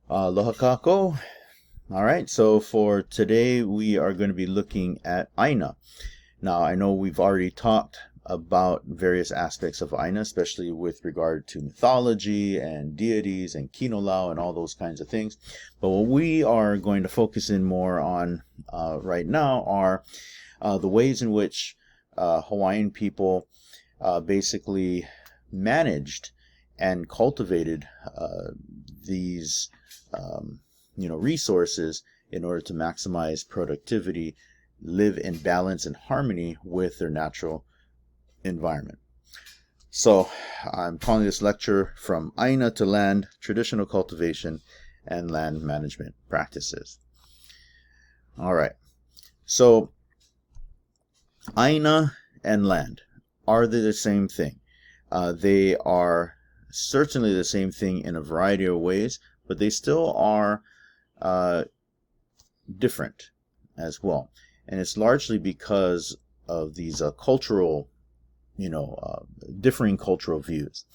Aloha kako. All right, so for today we are going to be looking at Aina. Now, I know we've already talked about various aspects of Aina, especially with regard to mythology and deities and kinolau and all those kinds of things. But what we are going to focus in more on right now are the ways in which Hawaiian people basically managed and cultivated these resources in order to maximize productivity, live in balance and harmony with their natural environment. So I'm calling this lecture From Aina to Land, Traditional Cultivation and Land Management Practices. All right. So Aina and land, are they the same thing? They are certainly the same thing in a variety of ways, but they still are different as well. And it's largely because of these cultural, differing cultural views.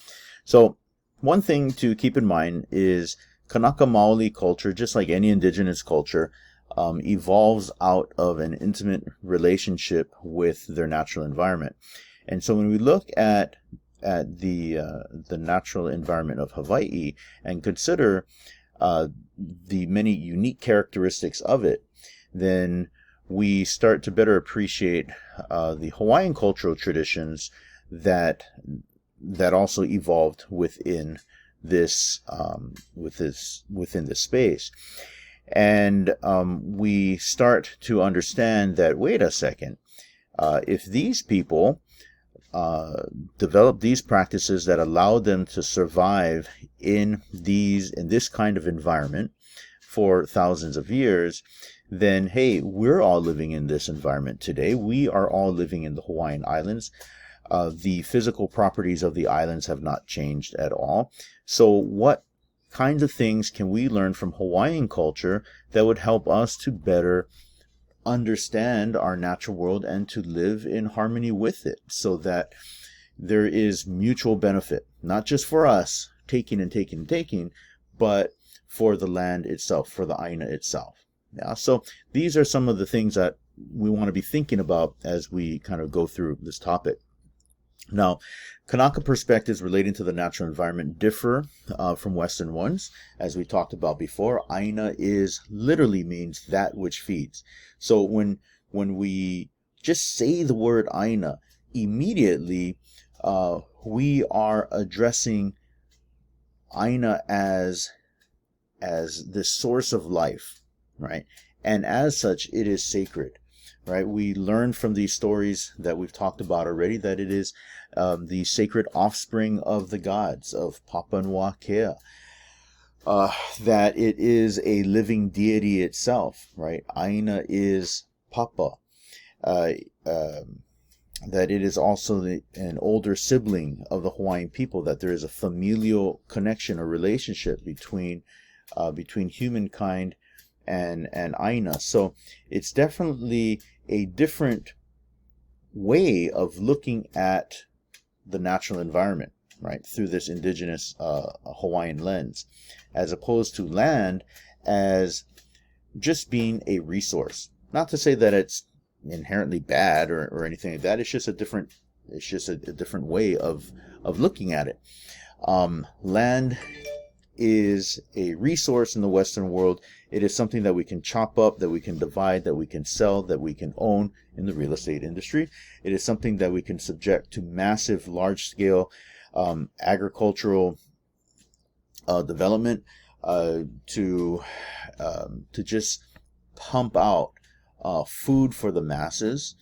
So one thing to keep in mind is Kanaka Maoli culture, just like any indigenous culture, evolves out of an intimate relationship with their natural environment. And so when we look at the natural environment of Hawaii and consider the many unique characteristics of it, then we start to better appreciate the Hawaiian cultural traditions that also evolved within this within this space. And we start to understand that, wait a second, if these people developed these practices that allowed them to survive in this kind of environment for thousands of years, then hey, we're all living in this environment today. We are all living in the Hawaiian Islands. The physical properties of the islands have not changed at all. So what kinds of things can we learn from Hawaiian culture that would help us to better understand our natural world and to live in harmony with it, so that there is mutual benefit, not just for us taking and taking and taking, but for the land itself, for the Aina itself. Yeah, so these are some of the things that we want to be thinking about as we kind of go through this topic. Now, Kanaka perspectives relating to the natural environment differ from Western ones. As we talked about before, Aina literally means that which feeds. So when we just say the word Aina, immediately we are addressing Aina as the source of life, right? And as such, it is sacred. Right, we learn from these stories that we've talked about already that it is the sacred offspring of the gods, of Papa and Wakea, that it is a living deity itself, right? Aina is Papa, that it is also an older sibling of the Hawaiian people, that there is a familial connection or relationship between humankind and Aina. So it's definitely a different way of looking at the natural environment, right, through this indigenous Hawaiian lens, as opposed to land as just being a resource. Not to say that it's inherently bad or anything like that. It's just a different way of looking at it. Land is a resource in the Western world. It is something that we can chop up, that we can divide, that we can sell, that we can own in the real estate industry. It is something that we can subject to massive, large-scale agricultural development to just pump out food for the masses.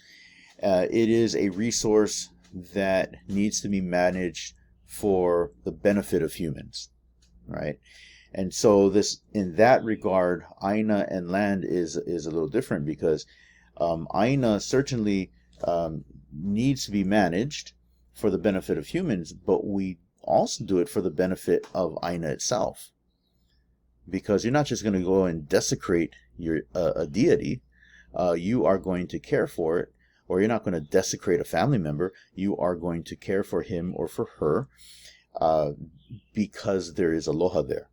It is a resource that needs to be managed for the benefit of humans. Right, and so in that regard, Aina and land is a little different, because Aina certainly needs to be managed for the benefit of humans, but we also do it for the benefit of Aina itself, because you're not just going to go and desecrate a deity. You are going to care for it, or you're not going to desecrate a family member. You are going to care for him or for her. Because there is aloha there,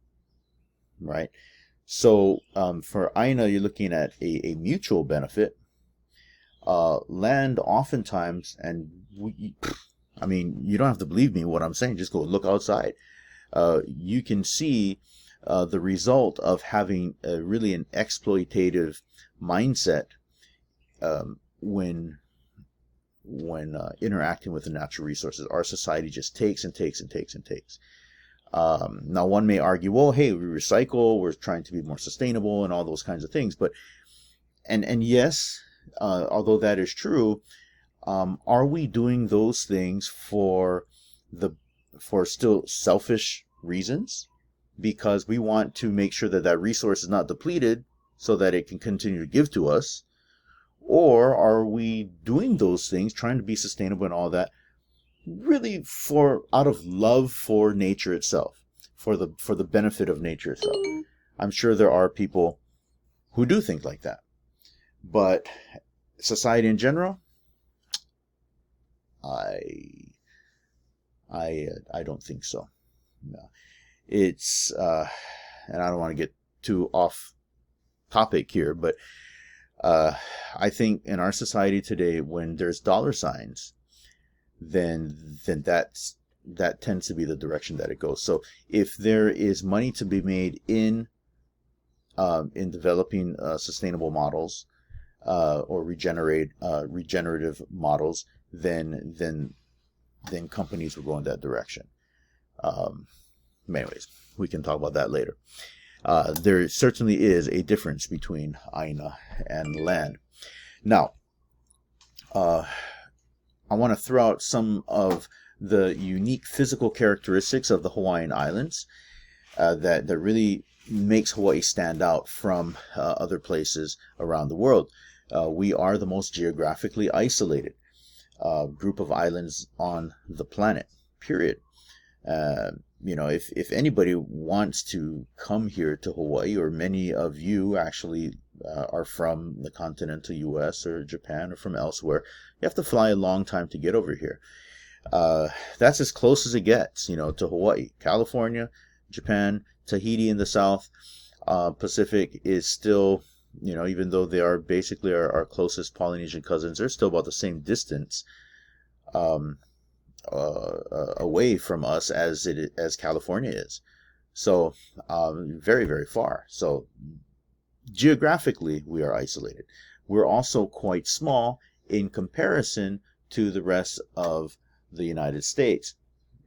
right? So for Aina, you're looking at a mutual benefit. Land oftentimes, and I mean, you don't have to believe me what I'm saying, just go look outside. You can see the result of having really an exploitative mindset when interacting with the natural resources. Our society just takes and takes and takes and takes. Now, one may argue, well, hey, we recycle, we're trying to be more sustainable and all those kinds of things. But, and yes, although that is true, are we doing those things for still selfish reasons? Because we want to make sure that that resource is not depleted so that it can continue to give to us? Or are we doing those things, trying to be sustainable and all that, really out of love for nature itself, for the benefit of nature itself? I'm sure there are people who do think like that, but society in general, I don't think so. No. It's and I don't want to get too off topic here, but I think in our society today, when there's dollar signs, then that tends to be the direction that it goes. So if there is money to be made in developing sustainable models or regenerative models, then companies will go in that direction. Anyways, we can talk about that later. There certainly is a difference between Aina and land. Now, I want to throw out some of the unique physical characteristics of the Hawaiian Islands that really makes Hawaii stand out from other places around the world. We are the most geographically isolated group of islands on the planet, period. If anybody wants to come here to Hawaii, or many of you actually are from the continental U.S. or Japan or from elsewhere, you have to fly a long time to get over here. That's as close as it gets, to Hawaii. California, Japan, Tahiti in the south, Pacific is still, even though they are basically our closest Polynesian cousins, they're still about the same distance away from us as California is. So very, very far. So geographically, we are isolated. We're also quite small in comparison to the rest of the United States.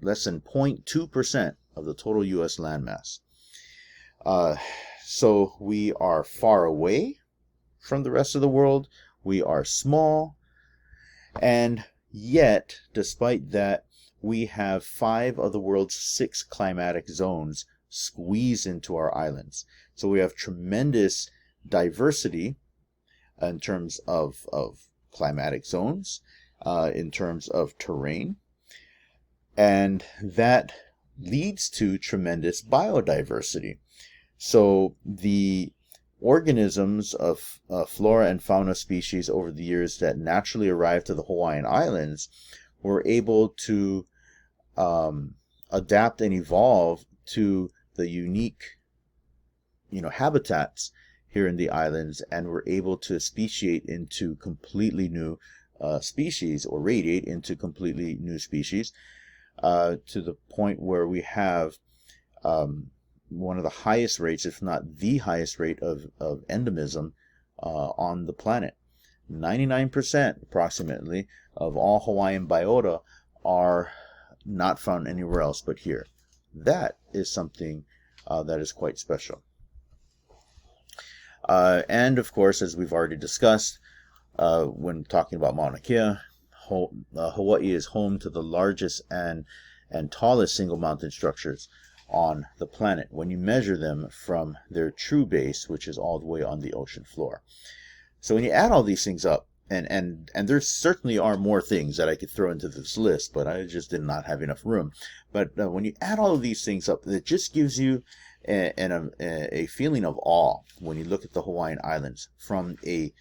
Less than 0.2% of the total U.S. landmass. So we are far away from the rest of the world. We are small. And yet, despite that, we have 5 of the world's 6 climatic zones squeezed into our islands. So we have tremendous diversity in terms of climatic zones, in terms of terrain, and that leads to tremendous biodiversity. So the organisms of flora and fauna species over the years that naturally arrived to the Hawaiian Islands were able to adapt and evolve to the unique, habitats here in the islands, and were able to speciate into completely new species, or radiate into completely new species, to the point where we have one of the highest rates, if not the highest rate of endemism on the planet. 99% approximately of all Hawaiian biota are not found anywhere else but here. That is something that is quite special. And of course, as we've already discussed, when talking about Mauna Kea, Hawaii is home to the largest and tallest single mountain structures on the planet when you measure them from their true base, which is all the way on the ocean floor. So when you add all these things up, and there certainly are more things that I could throw into this list, but I just did not have enough room. But when you add all of these things up, it just gives you a feeling of awe when you look at the Hawaiian Islands from a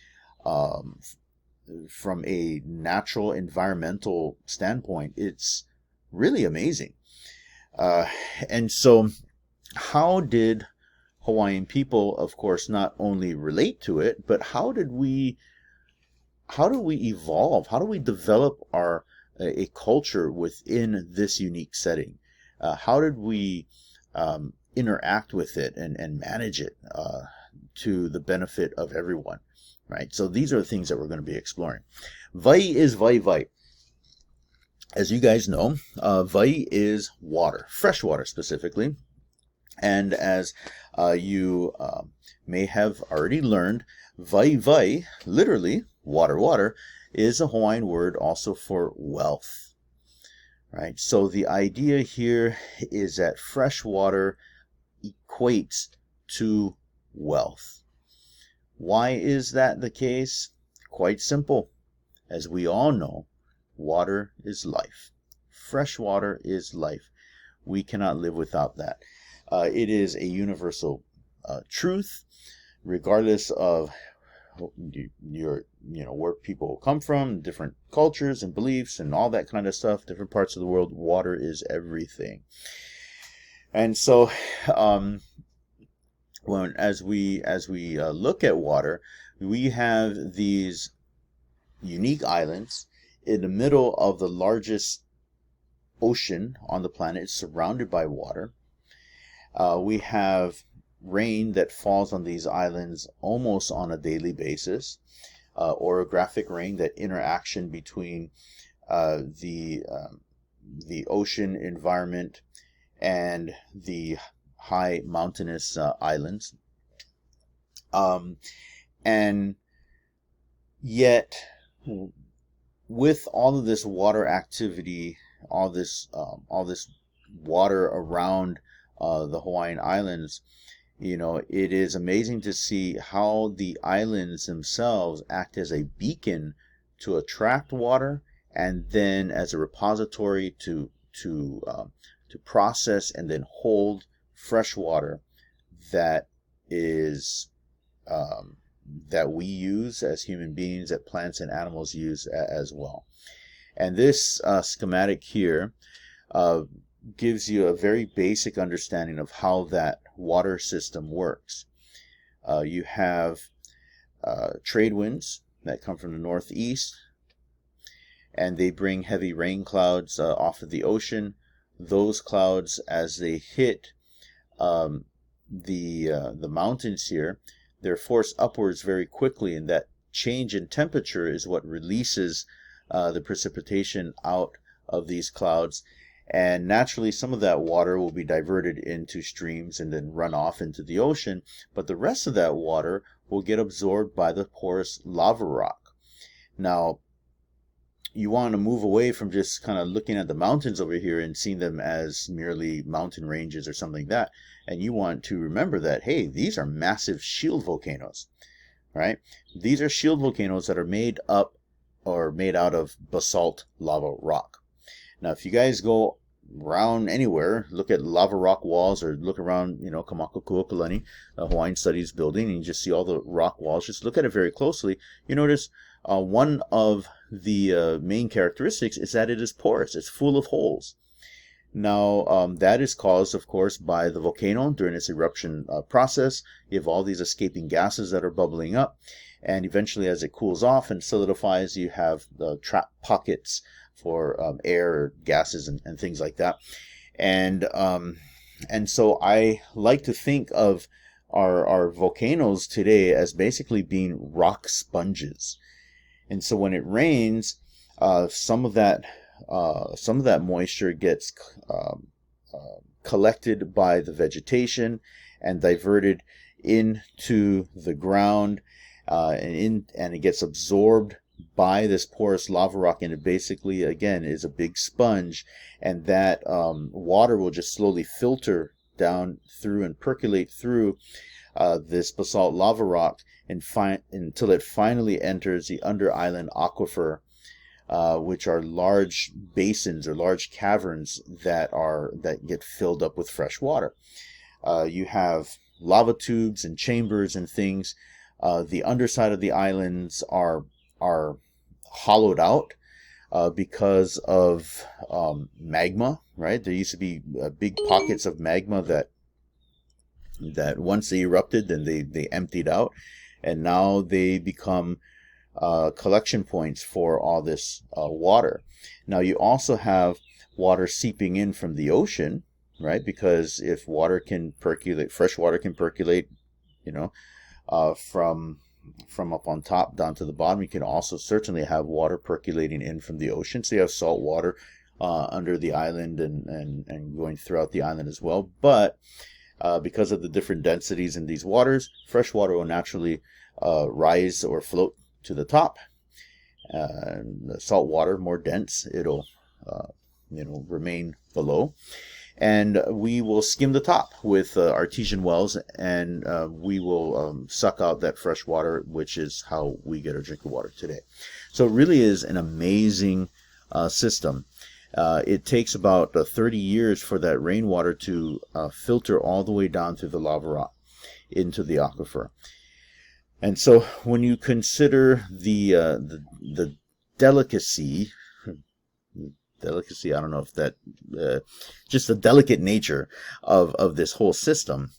natural environmental standpoint. It's really amazing. And so how did Hawaiian people, of course, not only relate to it, but how do we evolve? How do we develop a culture within this unique setting? How did we interact with it and manage it to the benefit of everyone? Right. So these are the things that we're going to be exploring. Vai is vai vai. As you guys know, vai is water, fresh water specifically. And as you may have already learned, vai vai, literally water water, is a Hawaiian word also for wealth. Right? So the idea here is that fresh water equates to wealth. Why is that the case? Quite simple. As we all know, water is life. Fresh water is life. We cannot live without that. It is a universal truth, regardless of where people come from, different cultures and beliefs and all that kind of stuff, different parts of the world. Water is everything. And so, as we look at water, we have these unique islands in the middle of the largest ocean on the planet. It's surrounded by water. We have rain that falls on these islands almost on a daily basis. Orographic rain, that interaction between the ocean environment and the high mountainous islands. And yet, with all of this water activity, all this water around the Hawaiian Islands, it is amazing to see how the islands themselves act as a beacon to attract water, and then as a repository to process and then hold fresh water that is that we use as human beings, that plants and animals use as well. And this schematic here gives you a very basic understanding of how that water system works. You have trade winds that come from the northeast, and they bring heavy rain clouds off of the ocean. Those clouds, as they hit the mountains here, they're forced upwards very quickly, and that change in temperature is what releases the precipitation out of these clouds. And naturally, some of that water will be diverted into streams and then run off into the ocean, but the rest of that water will get absorbed by the porous lava rock. Now, you want to move away from just kind of looking at the mountains over here and seeing them as merely mountain ranges or something like that. And you want to remember that, hey, these are massive shield volcanoes, right? These are shield volcanoes that are made up or made out of basalt lava rock. Now, if you guys go around anywhere, look at lava rock walls, or look around, Kamakakuakalani, the Hawaiian Studies building, and you just see all the rock walls, just look at it very closely. You notice one of the main characteristics is that it is porous. It's full of holes. Now, that is caused, of course, by the volcano during its eruption process. You have all these escaping gases that are bubbling up, and eventually, as it cools off and solidifies, you have the trapped pockets for air, gases, and things like that. And so I like to think of our volcanoes today as basically being rock sponges. And so when it rains, some of that moisture gets collected by the vegetation and diverted into the ground, and it gets absorbed by this porous lava rock, and it basically, again, is a big sponge, and that water will just slowly filter down through and percolate through this basalt lava rock until it finally enters the under island aquifer, which are large basins or large caverns that get filled up with fresh water. You have lava tubes and chambers and things. The underside of the islands are hollowed out because of magma, right? There used to be big pockets of magma that that once they erupted, then they emptied out, and now they become collection points for all this water. Now you also have water seeping in from the ocean, right? Because if water can percolate, fresh water can percolate, you know, from up on top down to the bottom. You can also certainly have water percolating in from the ocean. So you have salt water under the island and going throughout the island as well. But because of the different densities in these waters, fresh water will naturally rise or float to the top. The salt water, more dense, it'll remain below. And we will skim the top with artesian wells, and we will suck out that fresh water, which is how we get our drinking water today. So it really is an amazing system. It takes about 30 years for that rainwater to filter all the way down through the lava rock into the aquifer. And so when you consider the delicacy, I don't know if that, just the delicate nature of this whole system,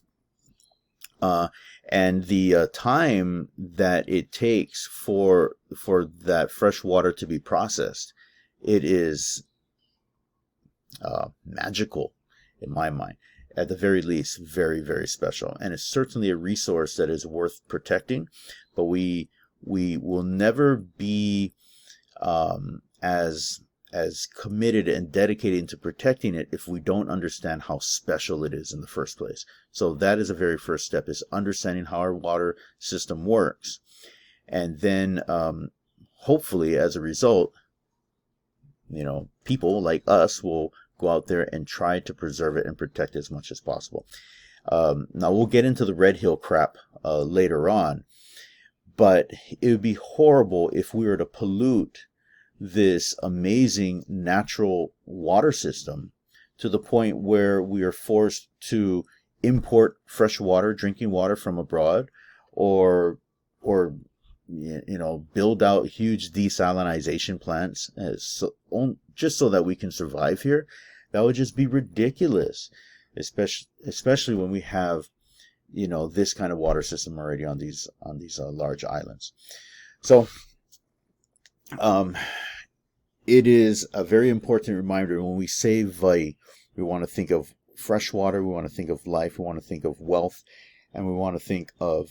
and the time that it takes for that fresh water to be processed, it is magical in my mind. At the very least, very, very special. And it's certainly a resource that is worth protecting, but we will never be as committed and dedicated to protecting it if we don't understand how special it is in the first place. So that is a very first step, is understanding how our water system works. And then hopefully as a result, people like us will go out there and try to preserve it and protect it as much as possible. Now we'll get into the Red Hill crap later on, but it would be horrible if we were to pollute this amazing natural water system to the point where we are forced to import fresh water, drinking water from abroad, or build out huge desalinization plants just so that we can survive here. That would just be ridiculous, especially when we have this kind of water system already on these large islands. So it is a very important reminder when we say Vai, we want to think of fresh water, we want to think of life, we want to think of wealth, and we want to think of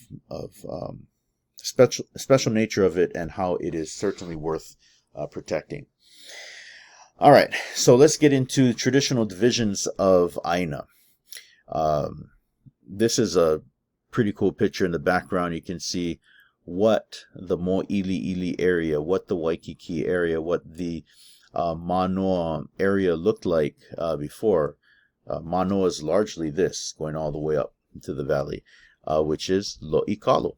special nature of it and how it is certainly worth protecting. All right, so let's get into traditional divisions of Aina. This is a pretty cool picture in the background. You can see what the Mo'iliili area, what the Waikiki area, what the Manoa area looked like before. Manoa is largely this, going all the way up into the valley, which is Lo'ikalo.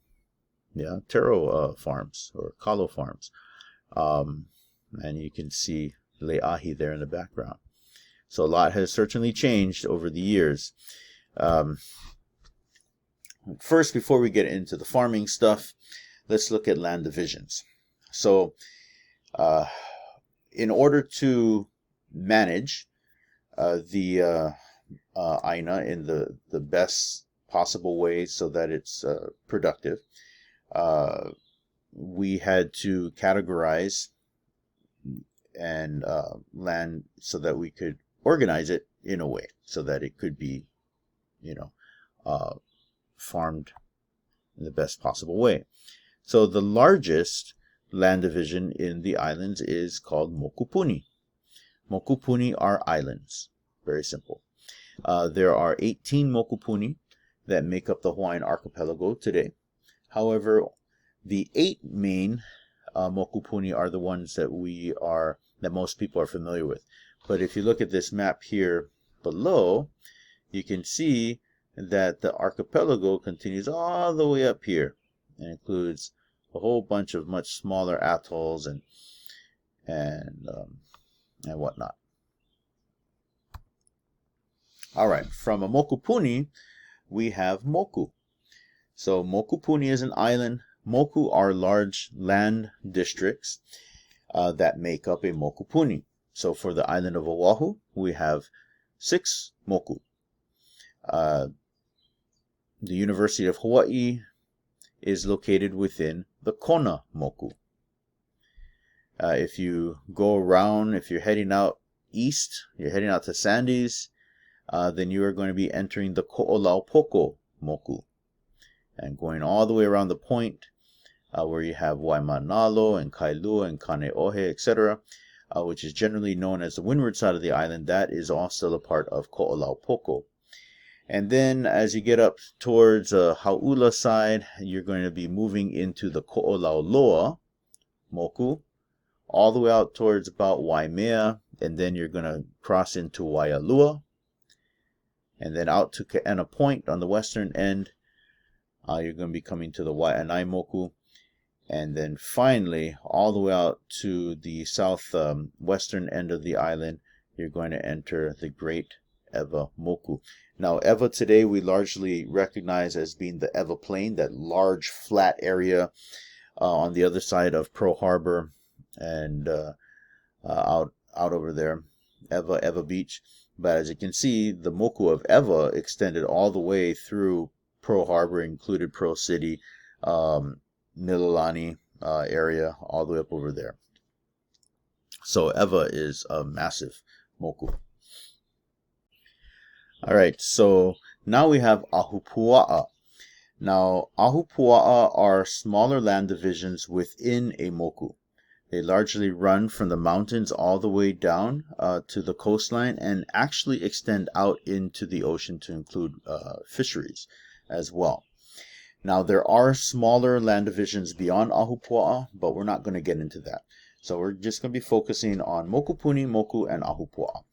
Yeah, taro farms or kalo farms. And you can see Le'ahi there in the background. So a lot has certainly changed over the years. First, before we get into the farming stuff, let's look at land divisions. So in order to manage the Aina in the best possible way so that it's productive, we had to categorize and land so that we could organize it in a way so that it could be, farmed in the best possible way. So the largest land division in the islands is called Mokupuni. Mokupuni are islands. Very simple. There are 18 Mokupuni that make up the Hawaiian archipelago today. However, the 8 main Mokupuni are the ones that most people are familiar with. But if you look at this map here below, you can see that the archipelago continues all the way up here and includes a whole bunch of much smaller atolls and whatnot. All right, from a Mokupuni, we have Moku. So Mokupuni is an island. Moku are large land districts that make up a Mokupuni. So for the island of Oahu, we have 6 Moku. the University of Hawaii is located within the Kona Moku. If you go around, if you're heading out east, you're heading out to Sandies, then you are going to be entering the Ko'olaupoko Moku. And going all the way around the point, where you have Waimanalo and Kailua and Kaneohe, etc., which is generally known as the windward side of the island, that is all still a part of Ko'olaupoko. And then as you get up towards Hau'ula side, you're going to be moving into the Ko'olauloa Moku, all the way out towards about Waimea, and then you're going to cross into Waialua, and then out to Kaena Point on the western end. You're going to be coming to the Waianae Moku, and then finally, all the way out to the south western end of the island, you're going to enter the Great Ewa Moku. Now, Ewa today we largely recognize as being the Ewa Plain, that large flat area on the other side of Pearl Harbor and out over there, Ewa Beach. But as you can see, the Moku of Ewa extended all the way through Pearl Harbor, included Pearl City, Mililani area, all the way up over there. So Ewa is a massive Moku. All right, so now we have Ahupua'a. Now, Ahupua'a are smaller land divisions within a Moku. They largely run from the mountains all the way down to the coastline and actually extend out into the ocean to include fisheries as well. Now, there are smaller land divisions beyond Ahupua'a, but we're not going to get into that. So we're just going to be focusing on Mokupuni, Moku, and Ahupua'a.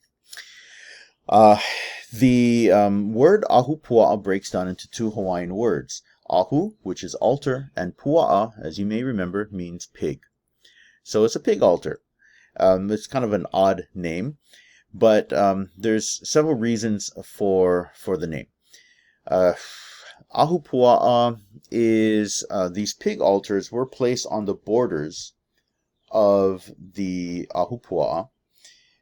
The word Ahupua'a breaks down into two Hawaiian words. Ahu, which is altar, and Pua'a, as you may remember, means pig. So it's a pig altar. It's kind of an odd name, but there's several reasons for the name. Ahupua'a is, these pig altars were placed on the borders of the Ahupua'a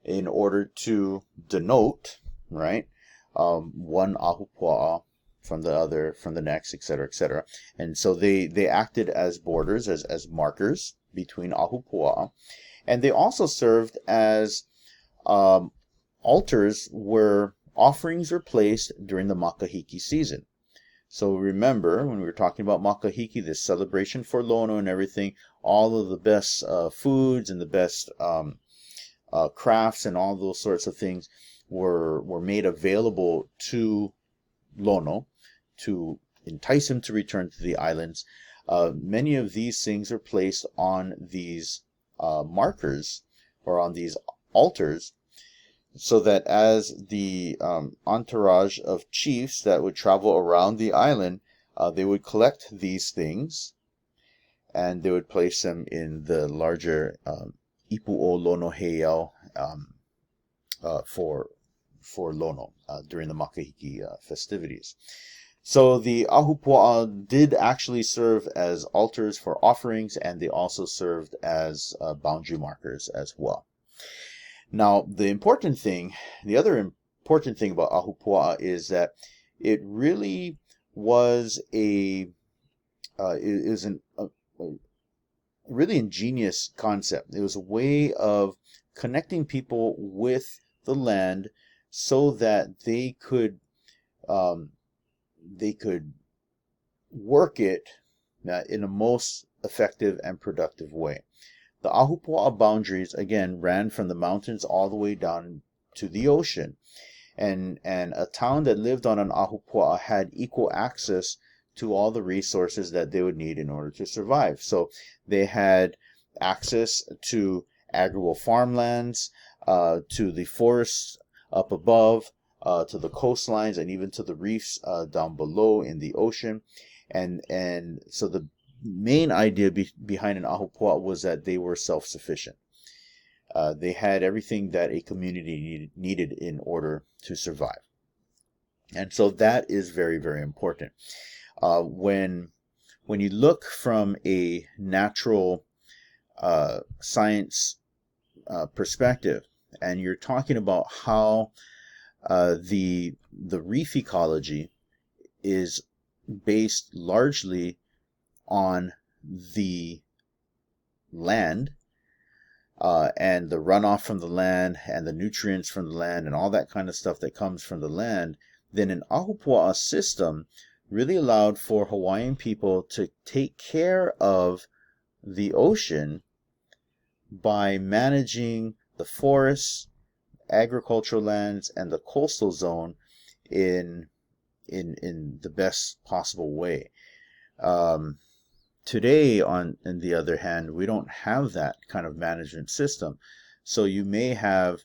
in order to denote, right, one Ahupua'a from the other, from the next, etc., etc. And so they acted as borders, as markers between Ahupua'a. And they also served as altars where offerings were placed during the Makahiki season. So remember, when we were talking about Makahiki, this celebration for Lono and everything, all of the best foods and the best crafts and all those sorts of things were made available to Lono to entice him to return to the islands. Many of these things are placed on these markers or on these altars, so that as the entourage of chiefs that would travel around the island, they would collect these things and they would place them in the larger Ipu'o Lono Heiau for Lono during the Makahiki festivities. So the Ahupua'a did actually serve as altars for offerings, and they also served as boundary markers as well. Now, the other important thing about Ahupua'a is that it really was a really ingenious concept. It was a way of connecting people with the land so that they could work it in a most effective and productive way. The Ahupua'a boundaries, again, ran from the mountains all the way down to the ocean. And a town that lived on an Ahupua'a had equal access to all the resources that they would need in order to survive. So they had access to agricultural farmlands, to the forests up above, to the coastlines, and even to the reefs down below in the ocean. And so the main idea behind an Ahupua'a was that they were self-sufficient. They had everything that a community needed in order to survive. And so that is very, very important. When you look from a natural science perspective, and you're talking about how the reef ecology is based largely on the land and the runoff from the land and the nutrients from the land and all that kind of stuff that comes from the land, then an ahupua'a system really allowed for Hawaiian people to take care of the ocean by managing the forests, agricultural lands, and the coastal zone in the best possible way. Today, on the other hand, we don't have that kind of management system. So you may have,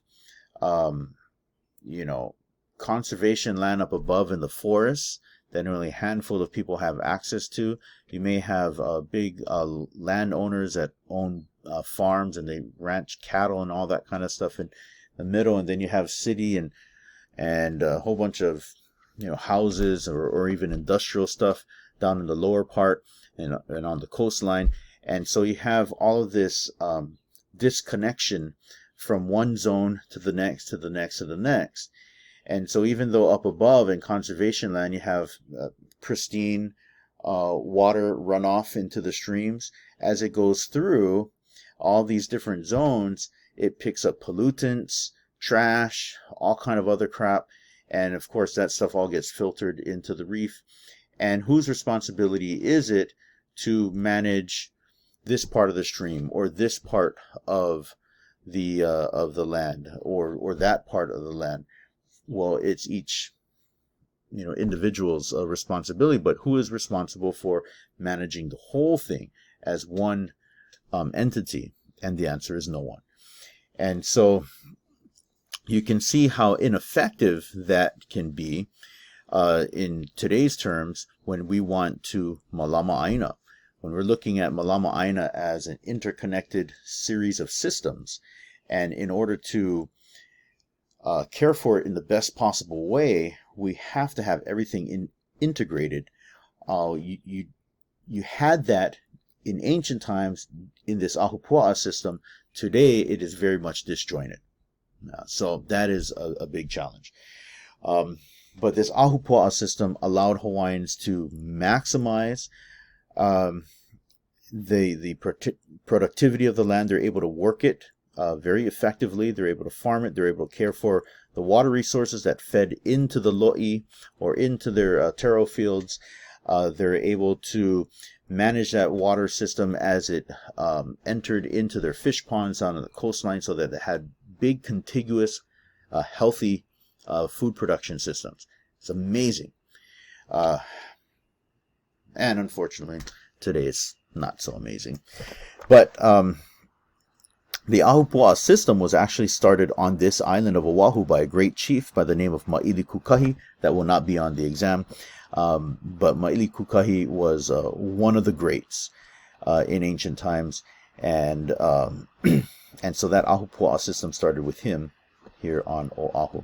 conservation land up above in the forests that only a handful of people have access to. You may have big landowners that own farms and they ranch cattle and all that kind of stuff in the middle, and then you have city and a whole bunch of houses or even industrial stuff down in the lower part and on the coastline. And so you have all of this disconnection from one zone to the next, to the next, to the next. And so even though up above in conservation land you have pristine water runoff into the streams, as it goes through all these different zones, it picks up pollutants, trash, all kind of other crap. And of course that stuff all gets filtered into the reef. And whose responsibility is it to manage this part of the stream or this part of the land or that part of the land? Well, it's each individual's responsibility, but who is responsible for managing the whole thing as one entity? And the answer is no one. And so you can see how ineffective that can be in today's terms when we want to malama Aina. When we're looking at malama Aina as an interconnected series of systems, and in order to care for it in the best possible way, we have to have everything integrated. You had that in ancient times in this ahupua'a system. Today it is very much disjointed. So that is a big challenge. But this ahupua'a system allowed Hawaiians to maximize the productivity of the land. They're able to work it very effectively. They're able to farm it. They're able to care for the water resources that fed into the lo'i or into their taro fields. They're able to manage that water system as it entered into their fish ponds on the coastline, so that they had big, contiguous, healthy food production systems. It's amazing. And unfortunately, today it's not so amazing. But the ahupua'a system was actually started on this island of Oahu by a great chief by the name of Maili Kukahi. That will not be on the exam. But Maili Kukahi was one of the greats in ancient times. And and so that ahupua'a system started with him here on Oahu.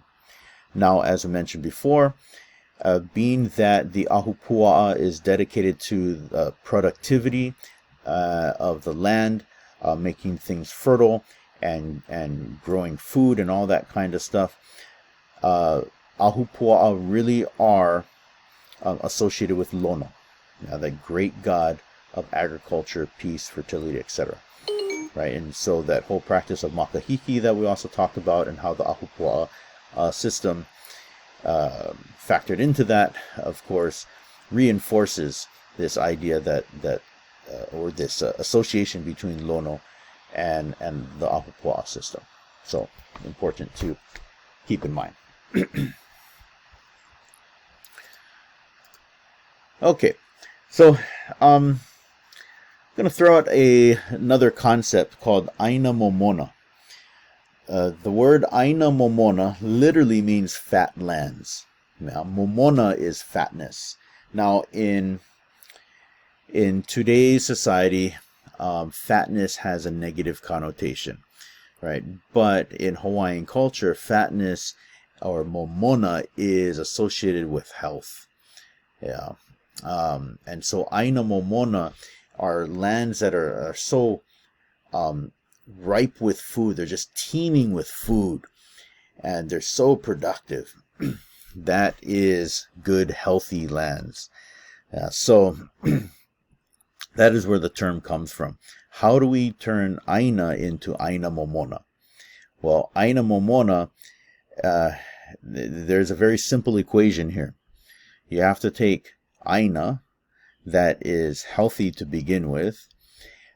Now, as I mentioned before, being that the ahupua'a is dedicated to productivity of the land, making things fertile and growing food and all that kind of stuff, ahupua'a really are associated with Lono, the great god of agriculture, peace, fertility, etc. Right, and so that whole practice of makahiki that we also talked about, and how the ahupua'a system factored into that, of course, reinforces this idea that or this association between Lono and the ahupua'a system. So important to keep in mind. Okay, so I'm going to throw out another concept called Aina Momona. The word Aina Momona literally means fat lands. Now, Momona is fatness. Now, in today's society, fatness has a negative connotation, right? But in Hawaiian culture, fatness or Momona is associated with health. Yeah. And so Aina Momona are lands that are so ripe with food. They're just teeming with food, and they're so productive. That is good, healthy lands. Yeah, so that is where the term comes from. How do we turn Aina into Aina Momona? Well, Aina Momona, there's a very simple equation here. You have to take Aina, that is healthy to begin with,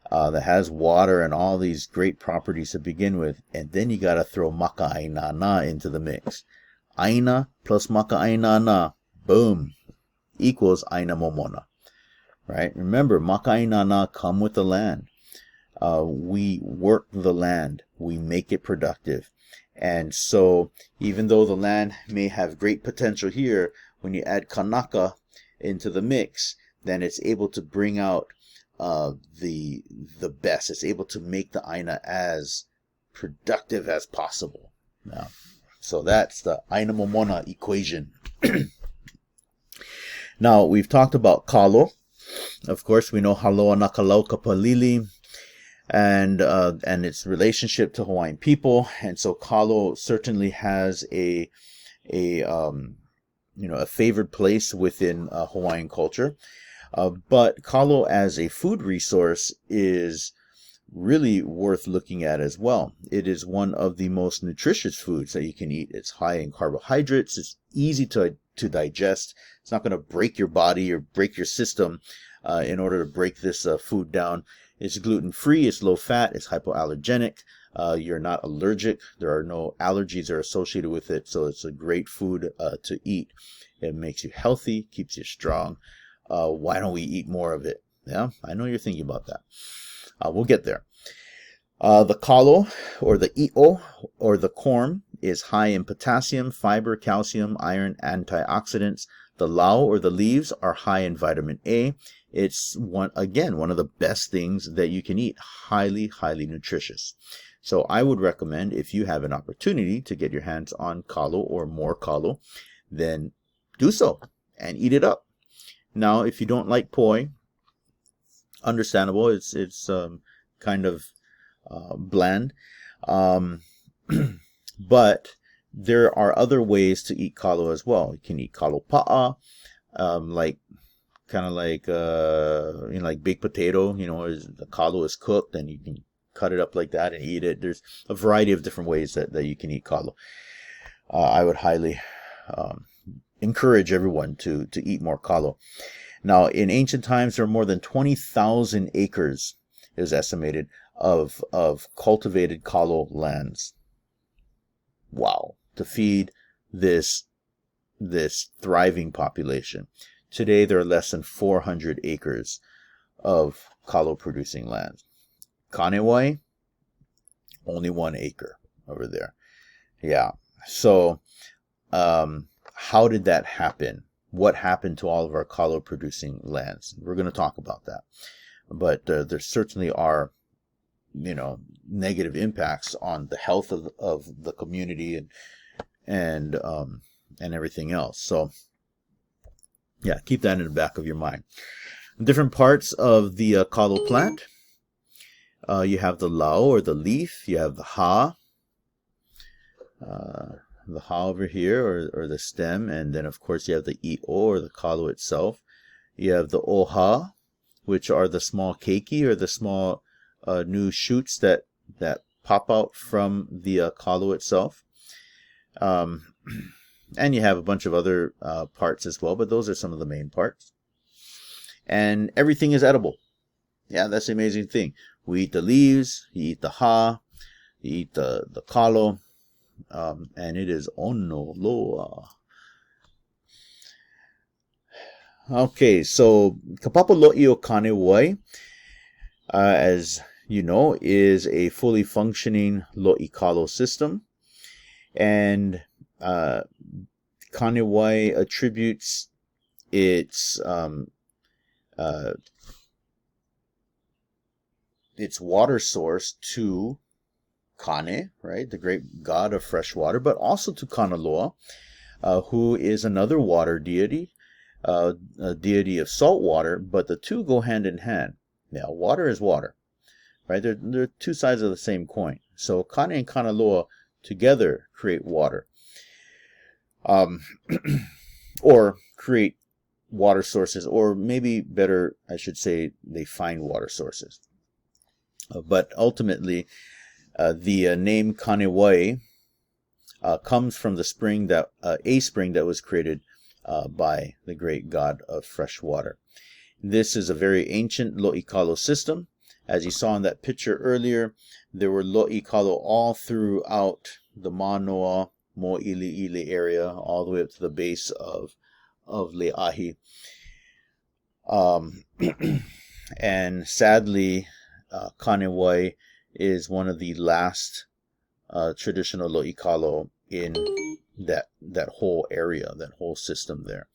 that has water and all these great properties to begin with, and then you got to throw Maka Aina Na into the mix. Aina plus Maka Aina Na, boom, equals Aina Momona. Right? Remember, Maka Aina Na come with the land. We work the land. We make it productive. And so, even though the land may have great potential here, when you add Kanaka into the mix, then it's able to bring out the best. It's able to make the Aina as productive as possible. Now, so that's the Aina Momona equation. Now, we've talked about Kalo. Of course, we know Haloa Nakalauka Palili and its relationship to Hawaiian people. And so Kalo certainly has a favored place within Hawaiian culture. But Kalo as a food resource is really worth looking at as well. It is one of the most nutritious foods that you can eat. It's high in carbohydrates. It's easy to digest. It's not going to break your body or break your system in order to break this food down. It's gluten-free. It's low-fat. It's hypoallergenic. You're not allergic. There are no allergies that are associated with it. So it's a great food to eat. It makes you healthy, keeps you strong. Why don't we eat more of it? Yeah, I know you're thinking about that. We'll get there. The kalo, or the i'o, or the corn, is high in potassium, fiber, calcium, iron, antioxidants. The lau, or the leaves, are high in vitamin A. It's one of the best things that you can eat. Highly, highly nutritious. So I would recommend, if you have an opportunity to get your hands on kalo or more kalo, then do so and eat it up. Now, if you don't like poi, understandable. It's kind of bland, but there are other ways to eat kalo as well. You can eat kalo pa'a, like baked potato. The kalo is cooked, and you can cut it up like that and eat it. There's a variety of different ways that you can eat kalo. I would highly encourage everyone to eat more kalo. Now, in ancient times, there were more than 20,000 acres, it was estimated, of cultivated kalo lands. Wow. To feed this thriving population. Today, there are less than 400 acres of kalo producing land. Kanewai, only 1 acre over there. Yeah. So, how did that happen? What happened to all of our kalo producing lands? We're going to talk about that. But there certainly are, negative impacts on the health of the community and everything else. So, yeah, keep that in the back of your mind. Different parts of the kalo plant. You have the lau, or the leaf. You have the ha. The ha over here, or the stem, and then of course you have the i'o, or the kalo itself. You have the oha, which are the small keiki, or the small new shoots that pop out from the kalo itself. And you have a bunch of other parts as well, but those are some of the main parts. And everything is edible. Yeah, that's the amazing thing. We eat the leaves, you eat the ha, you eat the kalo, and it is ono loa. Okay, so kapapalo'i o Kanewai, as you know, is a fully functioning lo'i kalo system, and Kanewai attributes its water source to Kane, right, the great god of fresh water, but also to Kanaloa, who is another water deity, a deity of salt water, but the two go hand in hand. Now, water is water, right? They're two sides of the same coin. So Kane and Kanaloa together create water, or create water sources, or maybe better, I should say, they find water sources. But ultimately, the name Kanewai comes from the spring that a spring that was created by the great god of fresh water. This is a very ancient lo'ikalo system. As you saw in that picture earlier, there were lo'ikalo all throughout the Manoa, Mo'ili'ili area, all the way up to the base of Le'ahi. And sadly, Kanewai is one of the last traditional lo'ikalo in that whole area, that whole system there.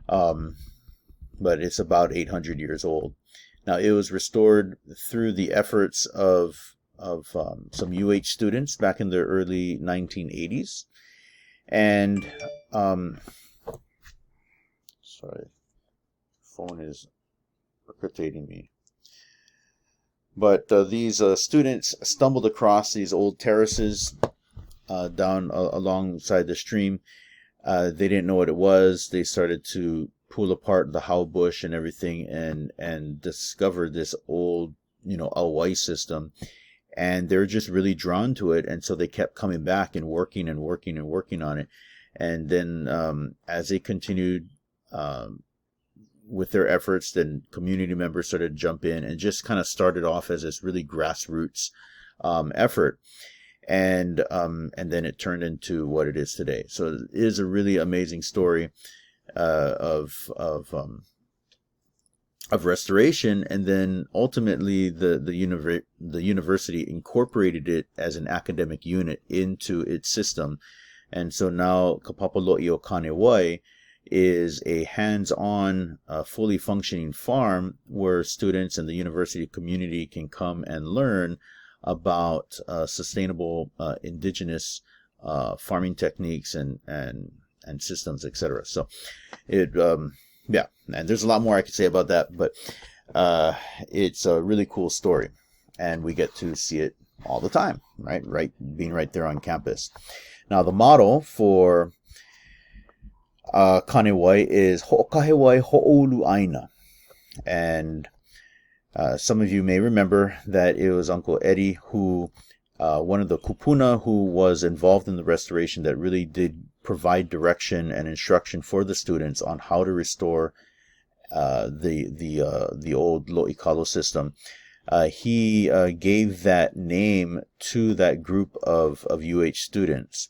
But it's about 800 years old. Now, it was restored through the efforts of some UH students back in the early 1980s. And, sorry, phone is irritating me. But these students stumbled across these old terraces down alongside the stream. They didn't know what it was. They started to pull apart the how bush and everything, and discovered this old, Awai system. And they're just really drawn to it, and so they kept coming back and working on it. And then as they continued with their efforts, then community members started to jump in, and just kind of started off as this really grassroots effort. And then it turned into what it is today. So it is a really amazing story of restoration, and then ultimately the university incorporated it as an academic unit into its system. And so now Kapapalo'i o Kanewai is a hands-on, fully functioning farm where students and the university community can come and learn about sustainable indigenous farming techniques and systems, etc. So it and there's a lot more I could say about that, but it's a really cool story, and we get to see it all the time, right being right there on campus. Now, the motto for Kanewai is Ho'okahewai Ho'olu Aina. And some of you may remember that it was Uncle Eddie who, one of the kupuna who was involved in the restoration, that really did provide direction and instruction for the students on how to restore the old Lo'ikalo system. He gave that name to that group of UH students.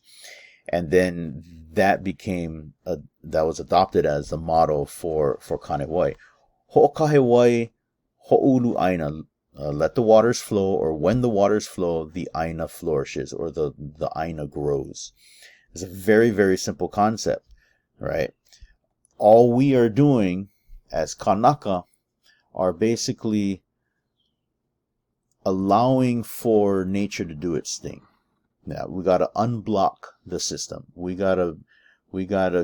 And then that became that was adopted as the motto for Kanewai. Ho'okahewai ho'ulu Aina. Let the waters flow, or when the waters flow, the Aina flourishes, or the Aina grows. It's a very, very simple concept, right? All we are doing as Kanaka are basically allowing for nature to do its thing. Now, we got to unblock the system. We got to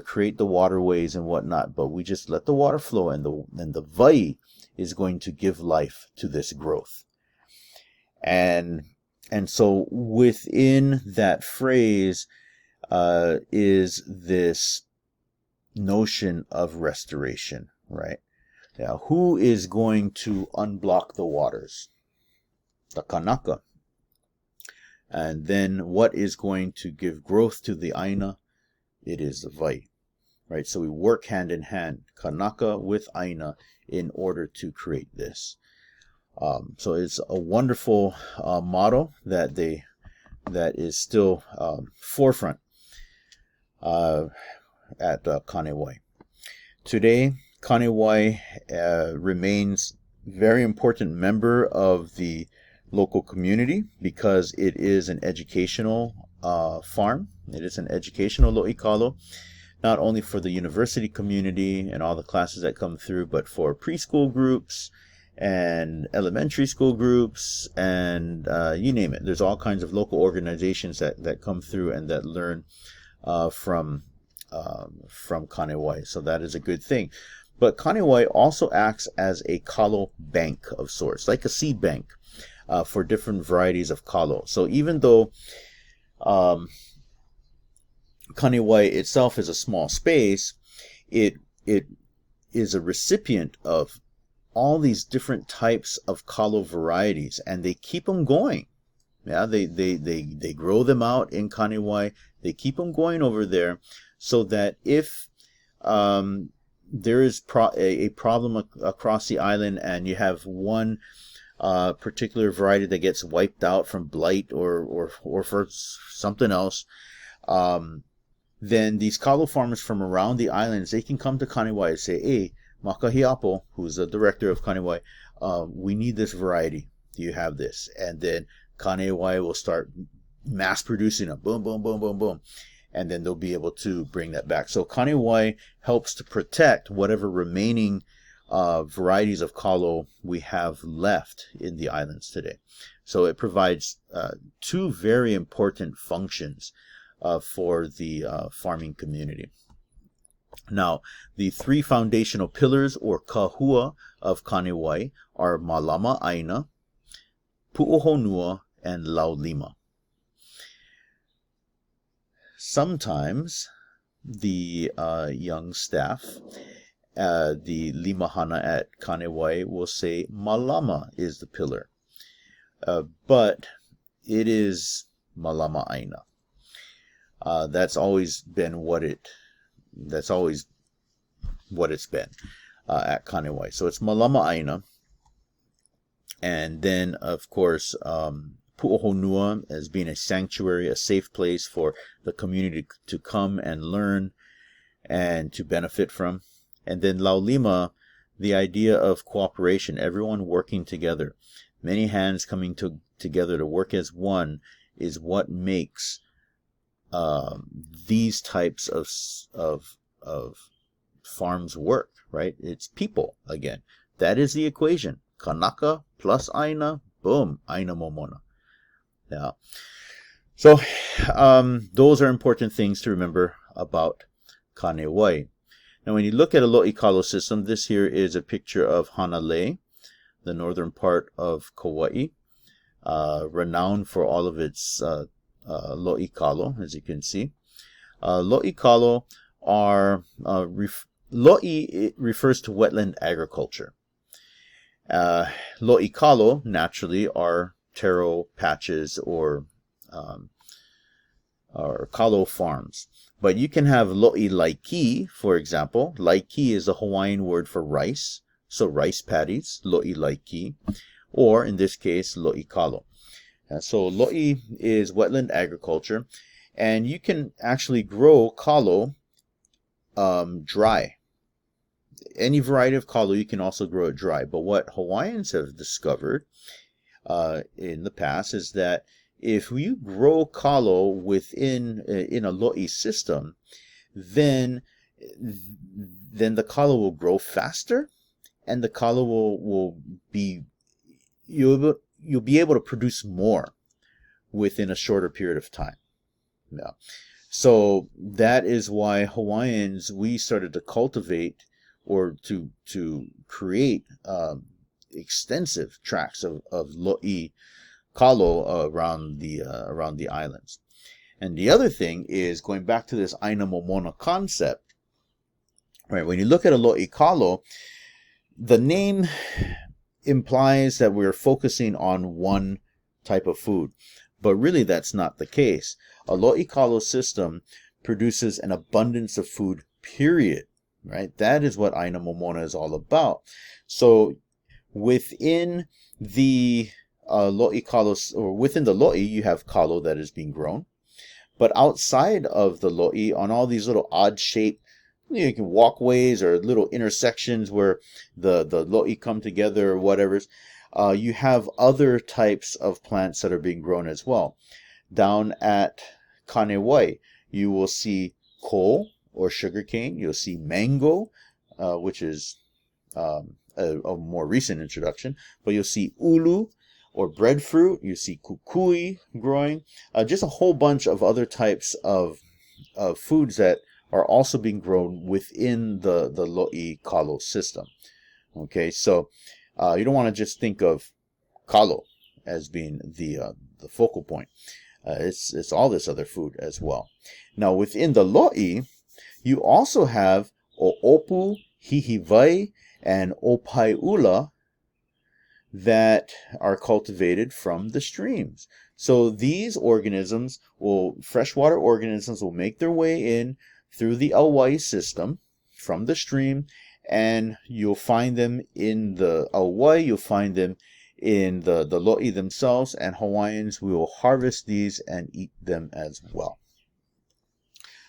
create the waterways and whatnot, but we just let the water flow, and the vai is going to give life to this growth. And so within that phrase is this notion of restoration, right? Now, who is going to unblock the waters? The Kanaka. And then what is going to give growth to the Aina? It is the vai, right? So we work hand in hand, Kanaka with Aina, in order to create this. So it's a wonderful motto that is still forefront at Kanewai. Today, Kanewai remains a very important member of the local community because it is an educational farm. It is an educational lo'ikalo, not only for the university community and all the classes that come through, but for preschool groups and elementary school groups and you name it. There's all kinds of local organizations that come through and that learn from Kanewai. So that is a good thing. But Kanewai also acts as a kalo bank of sorts, like a seed bank for different varieties of kalo. So even though Kanewai itself is a small space, it is a recipient of all these different types of kalo varieties, and they keep them going. Yeah, they grow them out in Kanewai. They keep them going over there, so that if there is a problem across the island, and you have one particular variety that gets wiped out from blight or for something else, then these kalo farmers from around the islands, they can come to Kanewai and say, "Hey, Makahiapo, who's the director of Kanewai, we need this variety. Do you have this?" And then Kanewai will start mass producing them. Boom, boom, boom, boom, boom. And then they'll be able to bring that back. So Kanewai helps to protect whatever remaining varieties of kalo we have left in the islands today. So it provides two very important functions for the farming community. Now, the three foundational pillars or kahua of Kanewai are Malama Aina, Pu'ohonua, and Laulima. Sometimes the young staff, the limahana at Kanewai, will say Malama is the pillar, but it is Malama Aina. That's always what it's been at Kanewai. So it's Malama Aina, and then of course Pu'ohonua as being a sanctuary, a safe place for the community to come and learn and to benefit from. And then Laulima, the idea of cooperation, everyone working together, many hands coming together to work as one, is what makes these types of farms work, right? It's people again. That is the equation. Kanaka plus Aina, boom, Aina Momona. Yeah. So those are important things to remember about Kanewai. Now, when you look at a lo'i-kalo system, this here is a picture of Hanalei, the northern part of Kauai, renowned for all of its lo'i-kalo, as you can see. Lo'i-kalo are lo'i refers to wetland agriculture. Lo'i-kalo naturally are taro patches or kalo farms. But you can have lo'i-laiki, for example. Laiki is a Hawaiian word for rice, so rice paddies, lo'i-laiki, or in this case, lo'i-kalo. So lo'i is wetland agriculture, and you can actually grow kalo dry. Any variety of kalo, you can also grow it dry. But what Hawaiians have discovered in the past is that if you grow kalo within in a lo'i system, then the kalo will grow faster, and the kalo will be you'll be able to produce more within a shorter period of time. Yeah. So that is why Hawaiians, we started to cultivate or to create extensive tracts of lo'i kalo around the islands. And the other thing is, going back to this Aina Momona concept, right? When you look at a lo'i-kalo, the name implies that we're focusing on one type of food, but really that's not the case. A lo'i-kalo system produces an abundance of food, period, right? That is what Aina Momona is all about. So within the lo'i-kalo, or within the lo'i, you have kalo that is being grown. But outside of the lo'i, on all these little odd-shaped, you can walkways or little intersections where the lo'i come together or whatever, you have other types of plants that are being grown as well. Down at Kanewai, you will see ko, or sugarcane. You'll see mango, which is a more recent introduction. But you'll see ulu, or breadfruit. You see kukui growing. Just a whole bunch of other types of foods that are also being grown within the lo'i-kalo system. Okay, so you don't want to just think of kalo as being the focal point. It's all this other food as well. Now, within the lo'i, you also have o'opu, hihivai, and opaiula that are cultivated from the streams. So these freshwater organisms will make their way in through the Auai system from the stream, and you'll find them in the Auai, you'll find them in the lo'i themselves, and Hawaiians will harvest these and eat them as well.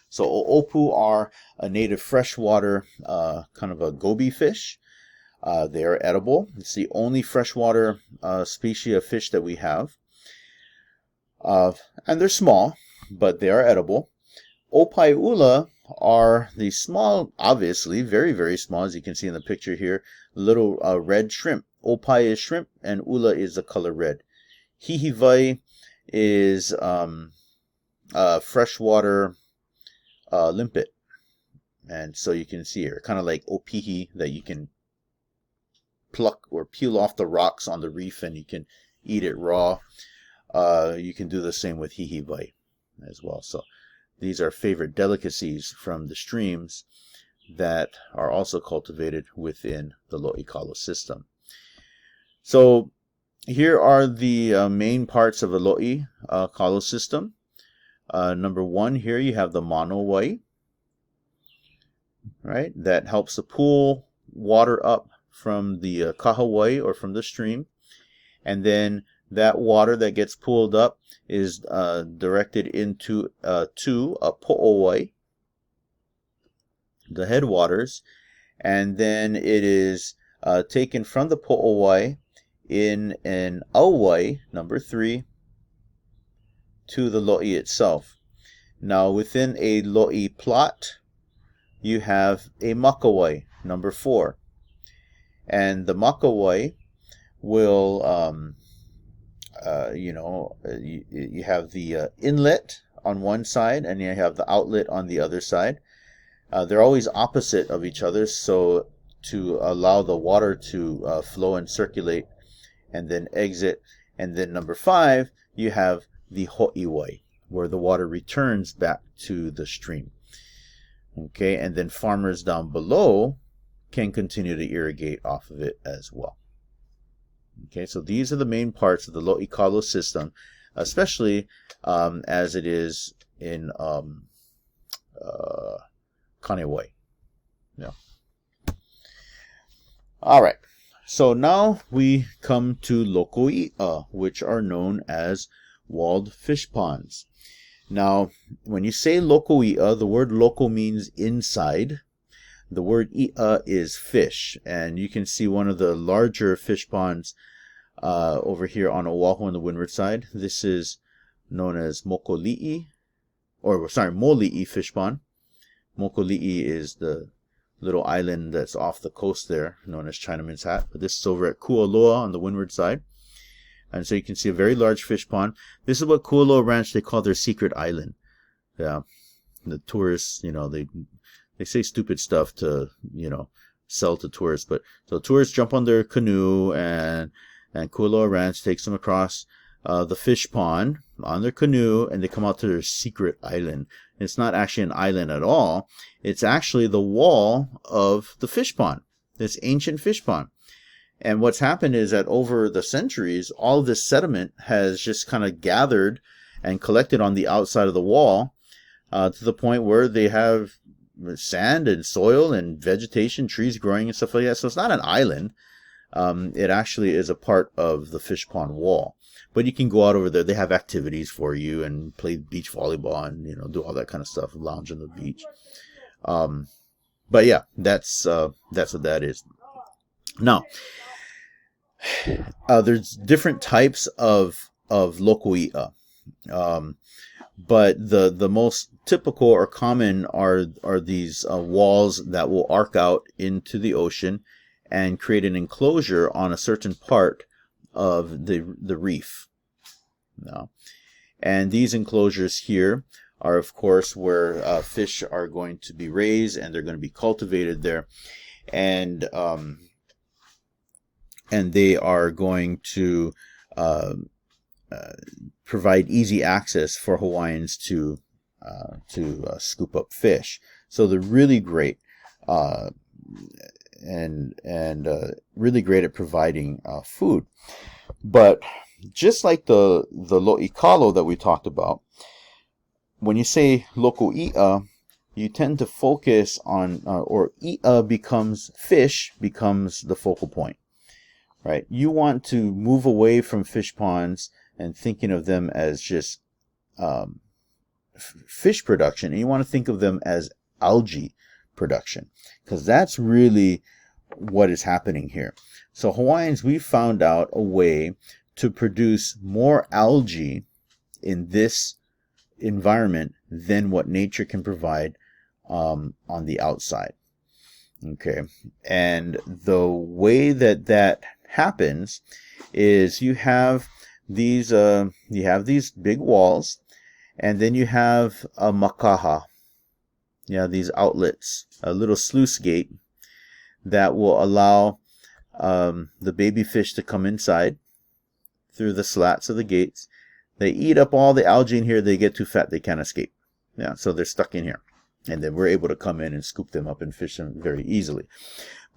So o'opu are a native freshwater kind of a goby fish. They are edible. It's the only freshwater species of fish that we have. And they're small, but they are edible. Opaiula are the small, obviously, very, very small, as you can see in the picture here, little red shrimp. Opai is shrimp, and ula is the color red. Hihivai is freshwater limpet. And so you can see here, kind of like opihi that you can pluck or peel off the rocks on the reef and you can eat it raw. You can do the same with hihivai as well. So these are favorite delicacies from the streams that are also cultivated within the Lo'ikalo system. So here are the main parts of the Lo'ikalo system. Number one, here you have the manowai, right? That helps to pull water up from the kahawai or from the stream, and then that water that gets pulled up is directed into a po'owai, the headwaters, and then it is taken from the po'owai in an auwai, number 3, to the lo'i itself. Now within a lo'i plot, you have a makawai, number 4. And the makawai will, you have the inlet on one side and you have the outlet on the other side. They're always opposite of each other, so to allow the water to flow and circulate and then exit. And then number 5, you have the ho'iwai, where the water returns back to the stream. Okay, and then farmers down below can continue to irrigate off of it as well. Okay, so these are the main parts of the Lo'ikalo system, especially as it is in Kanewai. Yeah. All right, so now we come to loko'i'a, which are known as walled fish ponds. Now, when you say loko'i'a, the word loko means inside. The word i'a is fish, and you can see one of the larger fish ponds over here on Oahu on the windward side. This is known as Moli'i fish pond. Mokoli'i is the little island that's off the coast there, known as Chinaman's Hat. But this is over at Kualoa on the windward side. And so you can see a very large fish pond. This is what Kualoa Ranch, they call their secret island. Yeah, the tourists, they say stupid stuff to, sell to tourists. But so tourists jump on their canoe, and Kualoa Ranch takes them across the fish pond on their canoe, and they come out to their secret island. It's not actually an island at all. It's actually the wall of the fish pond, this ancient fish pond. And what's happened is that over the centuries, all of this sediment has just kind of gathered and collected on the outside of the wall to the point where they have sand and soil and vegetation, trees growing and stuff like that. So it's not an island. It actually is a part of the fish pond wall. But you can go out over there. They have activities for you and play beach volleyball and, do all that kind of stuff, lounge on the beach. But yeah, that's what that is. Now, there's different types of loko'i'a. But the most typical or common are these walls that will arc out into the ocean and create an enclosure on a certain part of the reef. Now, and these enclosures here are, of course, where fish are going to be raised and they're going to be cultivated there, and they are going to provide easy access for Hawaiians to scoop up fish. So they're really great really great at providing food. But just like the lo'ikalo that we talked about, when you say loko'i'a, you tend to focus on, or i'a becomes, fish becomes the focal point, right? You want to move away from fish ponds and thinking of them as just fish production, and you want to think of them as algae production, because that's really what is happening here. So Hawaiians, we found out a way to produce more algae in this environment than what nature can provide on the outside. Okay, and the way that that happens is you have these big walls, and then you have a makaha. These outlets, a little sluice gate that will allow the baby fish to come inside through the slats of the gates. They eat up all the algae in here. They get too fat. They can't escape. So they're stuck in here. And then we're able to come in and scoop them up and fish them very easily.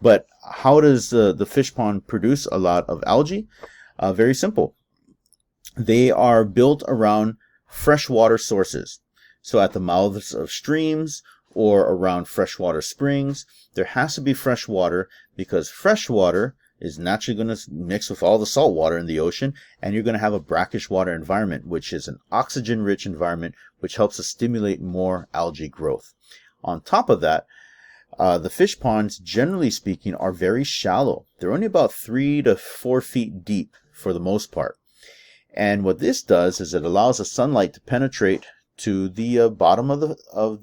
But how does the fish pond produce a lot of algae? Very simple. They are built around freshwater sources. So at the mouths of streams or around freshwater springs, there has to be fresh water, because fresh water is naturally going to mix with all the salt water in the ocean, and you're going to have a brackish water environment, which is an oxygen-rich environment, which helps to stimulate more algae growth. On top of that, the fish ponds, generally speaking, are very shallow. They're only about 3 to 4 feet deep for the most part. And what this does is it allows the sunlight to penetrate to the bottom of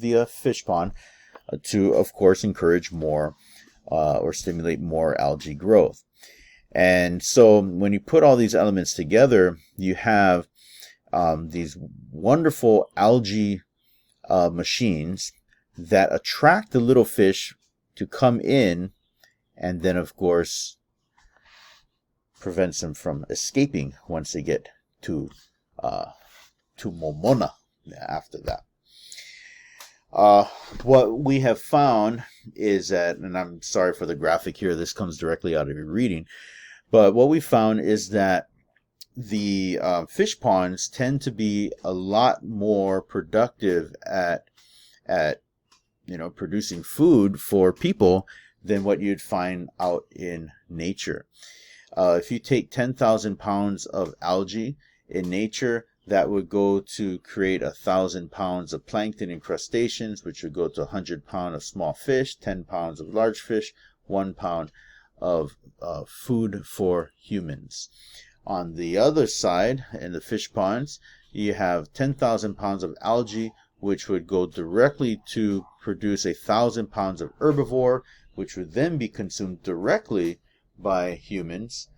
the fish pond to, of course, encourage more or stimulate more algae growth. And so when you put all these elements together, you have these wonderful algae machines that attract the little fish to come in, and then, of course, prevents them from escaping once they get to Momona after that. What we have found is that, and I'm sorry for the graphic here, this comes directly out of your reading, but what we found is that the fish ponds tend to be a lot more productive at producing food for people than what you'd find out in nature. If you take 10,000 pounds of algae in nature, that would go to create 1,000 pounds of plankton and crustaceans, which would go to 100 pounds of small fish, 10 pounds of large fish, 1 pound of food for humans. On the other side, in the fish ponds, you have 10,000 pounds of algae, which would go directly to produce 1,000 pounds of herbivore, which would then be consumed directly by humans,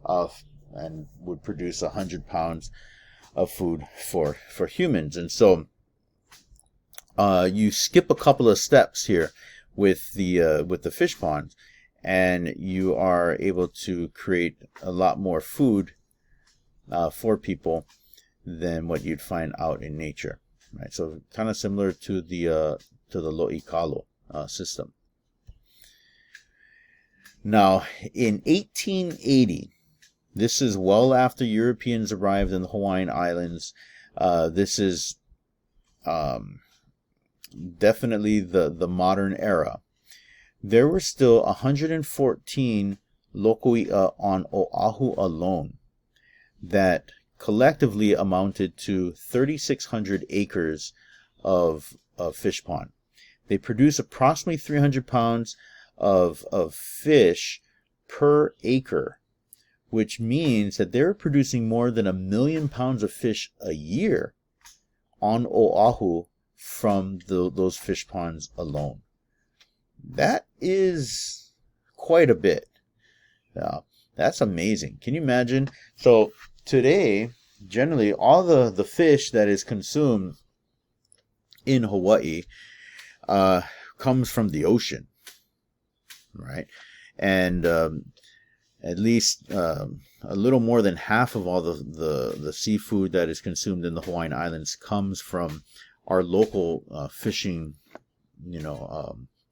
and would produce 100 pounds of food for humans. And so you skip a couple of steps here with the fish ponds, and you are able to create a lot more food for people than what you'd find out in nature. Right, so kind of similar to the lo'ikalo system. Now, in 1880, this is well after Europeans arrived in the Hawaiian Islands. This is definitely the modern era. There were still 114 loko'i'a on Oahu alone that collectively amounted to 3,600 acres of fish pond. They produce approximately 300 pounds of fish per acre, which means that they're producing more than 1 million pounds of fish a year on Oahu from those fish ponds alone. That is quite a bit. That's amazing. Can you imagine? So today, generally, all the fish that is consumed in Hawaii comes from the ocean, right? And at least a little more than half of all the seafood that is consumed in the Hawaiian Islands comes from our local fishing,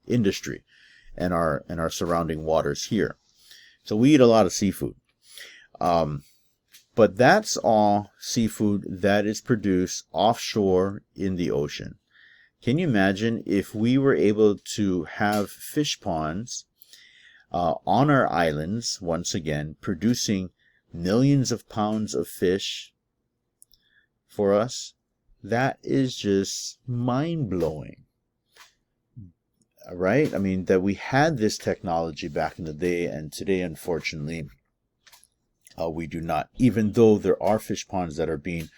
industry. and our surrounding waters here. So we eat a lot of seafood. But that's all seafood that is produced offshore in the ocean. Can you imagine if we were able to have fish ponds on our islands, once again, producing millions of pounds of fish for us? That is just mind-blowing, right? I mean, that we had this technology back in the day, and today, unfortunately, we do not, even though there are fish ponds that are being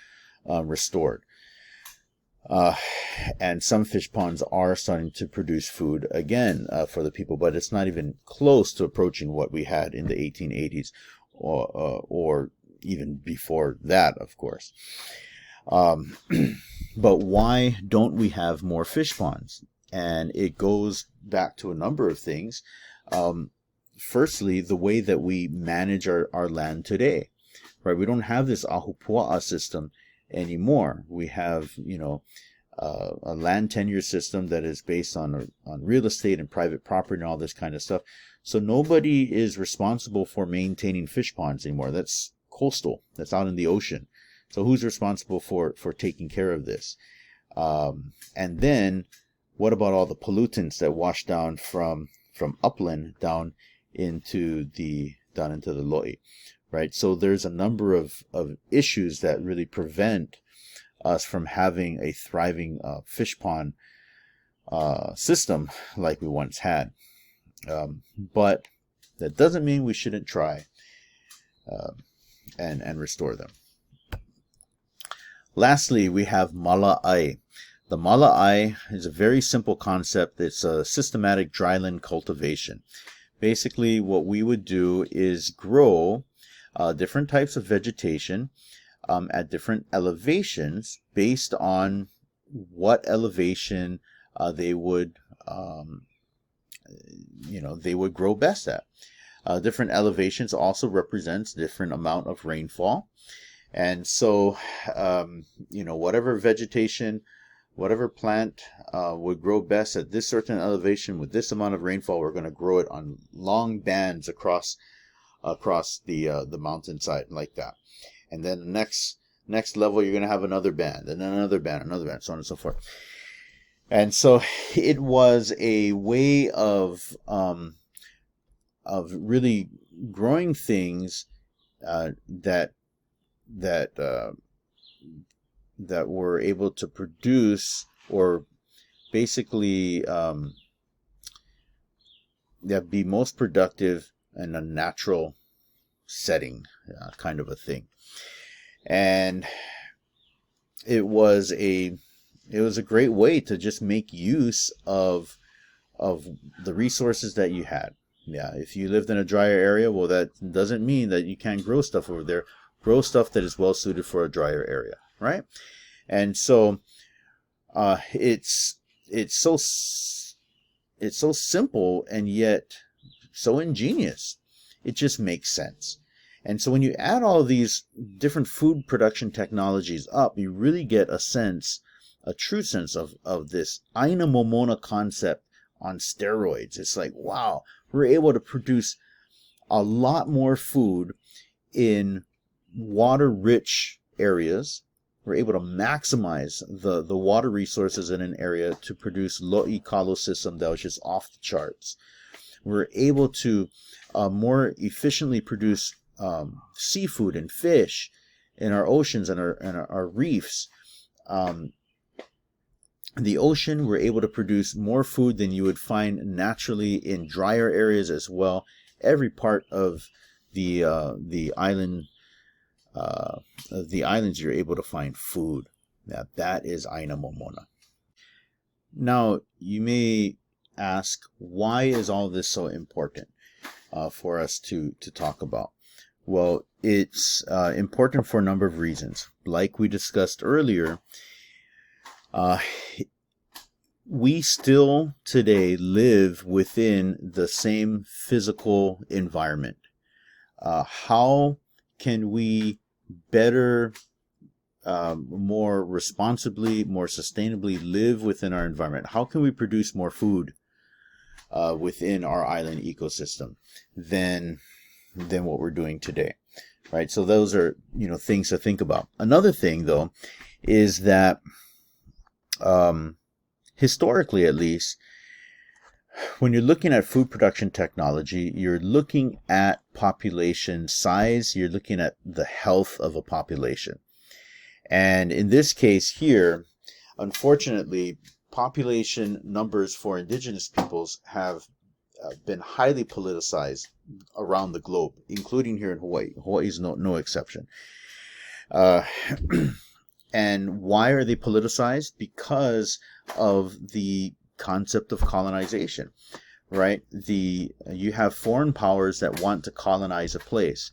restored. And some fish ponds are starting to produce food again for the people, but it's not even close to approaching what we had in the 1880s or even before that, of course. But why don't we have more fish ponds? And it goes back to a number of things. Firstly, the way that we manage our land today, right? We don't have this ahupua'a system anymore. We have, a land tenure system that is based on real estate and private property and all this kind of stuff. So nobody is responsible for maintaining fish ponds anymore. That's coastal. That's out in the ocean. So who's responsible for taking care of this? And then what about all the pollutants that wash down from upland down into the lo'i, right? So there's a number of issues that really prevent us from having a thriving fish pond system like we once had. But that doesn't mean we shouldn't try and restore them. Lastly, we have mala'ai. The mala'ai is a very simple concept. It's a systematic dryland cultivation. Basically, what we would do is grow different types of vegetation at different elevations based on what elevation they would grow best at. Different elevations also represents different amount of rainfall. And so, whatever vegetation, whatever plant would grow best at this certain elevation with this amount of rainfall, we're going to grow it on long bands across the mountainside like that. And then the next level, you're going to have another band, and then another band, so on and so forth. And so it was a way of really growing things that were able to produce, or basically that be most productive in a natural setting, kind of a thing. And it was a great way to just make use of the resources that you had. Yeah, if you lived in a drier area, well, that doesn't mean that you can't grow stuff over there. Grow stuff that is well suited for a drier area, right? And so it's so simple and yet so ingenious. It just makes sense. And so when you add all these different food production technologies up, you really get a true sense of this Aina Momona concept on steroids. It's like, wow, we're able to produce a lot more food in water-rich areas. We're able to maximize the water resources in an area to produce lo'i kalo system that was just off the charts. We're able to more efficiently produce seafood and fish in our oceans and our reefs. The ocean, we're able to produce more food than you would find naturally in drier areas as well. Every part of the islands, you're able to find food. Now, that is Aina Momona. Now, you may ask, why is all this so important for us to talk about? Well, it's important for a number of reasons. Like we discussed earlier, we still today live within the same physical environment. How can we better, more responsibly, more sustainably live within our environment? How can we produce more food within our island ecosystem than what we're doing today, right? So those are, things to think about. Another thing, though, is that historically, at least, when you're looking at food production technology, you're looking at population size, you're looking at the health of a population. And in this case here, unfortunately, population numbers for indigenous peoples have been highly politicized around the globe, including here in Hawaii. Hawaii is no exception. And why are they politicized? Because of the concept of colonization, right? You have foreign powers that want to colonize a place.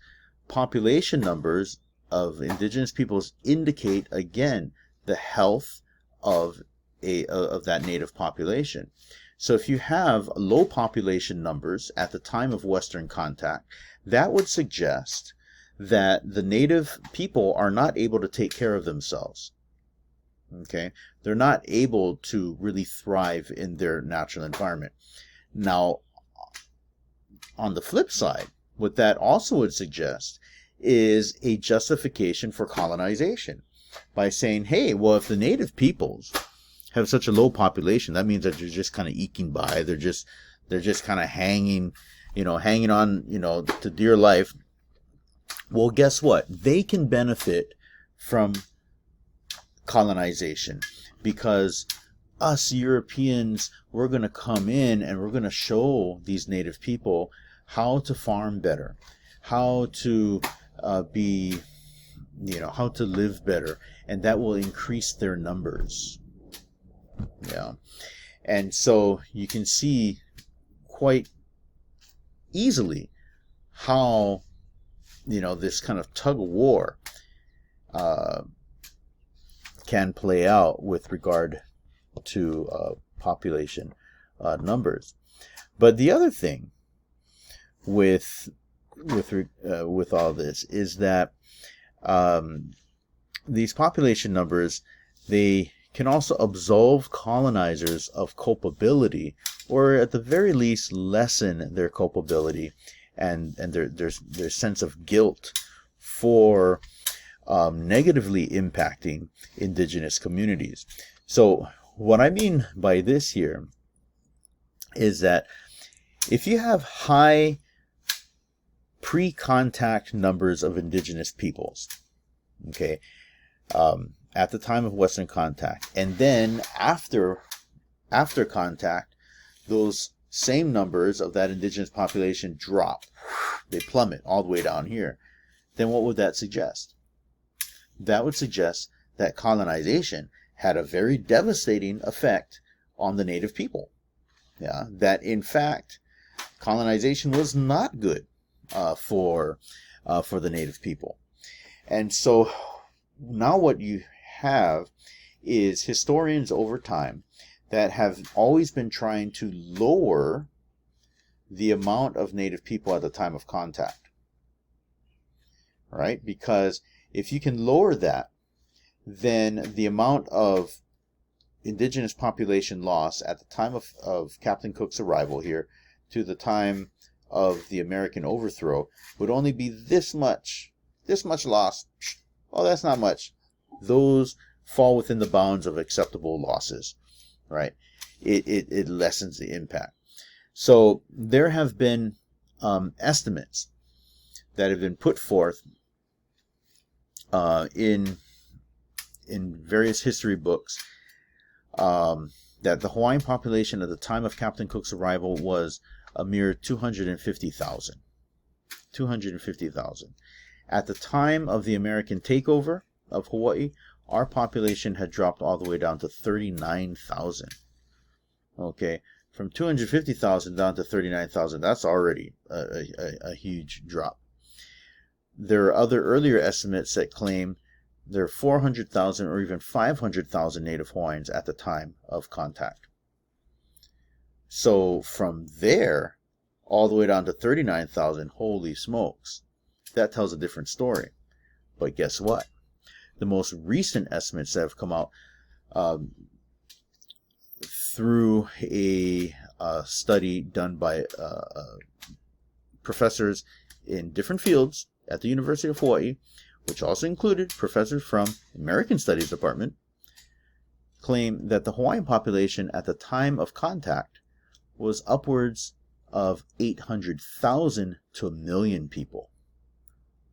Population numbers of indigenous peoples indicate, again, the health of that native population. So if you have low population numbers at the time of Western contact, that would suggest that the native people are not able to take care of themselves. Okay, they're not able to really thrive in their natural environment. Now, on the flip side, what that also would suggest is a justification for colonization by saying, hey, well, if the native peoples have such a low population, that means that they're just kind of eking by. They're just kind of hanging on, to dear life. Well, guess what? They can benefit from colonization, because us Europeans, we're going to come in and we're going to show these native people how to farm better, how to how to live better, and that will increase their numbers. Yeah. And so you can see quite easily how, this kind of tug of war can play out with regard to population numbers. But the other thing with all this is that these population numbers, they can also absolve colonizers of culpability, or at the very least lessen their culpability and their sense of guilt for negatively impacting indigenous communities. So what I mean by this here is that if you have high pre-contact numbers of indigenous peoples, okay, at the time of Western contact, and then after contact, those same numbers of that indigenous population drop, they plummet all the way down here, then what would that suggest? That would suggest that colonization had a very devastating effect on the native people. Yeah, that in fact, colonization was not good for the native people. And so now what you have is historians over time that have always been trying to lower the amount of native people at the time of contact. Right? Because if you can lower that, then the amount of indigenous population loss at the time of Captain Cook's arrival here to the time of the American overthrow would only be this much loss. Oh, that's not much. Those fall within the bounds of acceptable losses, right? It lessens the impact. So there have been estimates that have been put forth in various history books that the Hawaiian population at the time of Captain Cook's arrival was a mere 250,000. 250,000. At the time of the American takeover of Hawaii, our population had dropped all the way down to 39,000. Okay, from 250,000 down to 39,000, that's already a huge drop. There are other earlier estimates that claim there are 400,000 or even 500,000 native Hawaiians at the time of contact. So from there all the way down to 39,000, holy smokes, that tells a different story. But guess what? The most recent estimates that have come out through a study done by professors in different fields at the University of Hawaii, which also included professors from American Studies Department, claim that the Hawaiian population at the time of contact was upwards of 800,000 to 1 million people.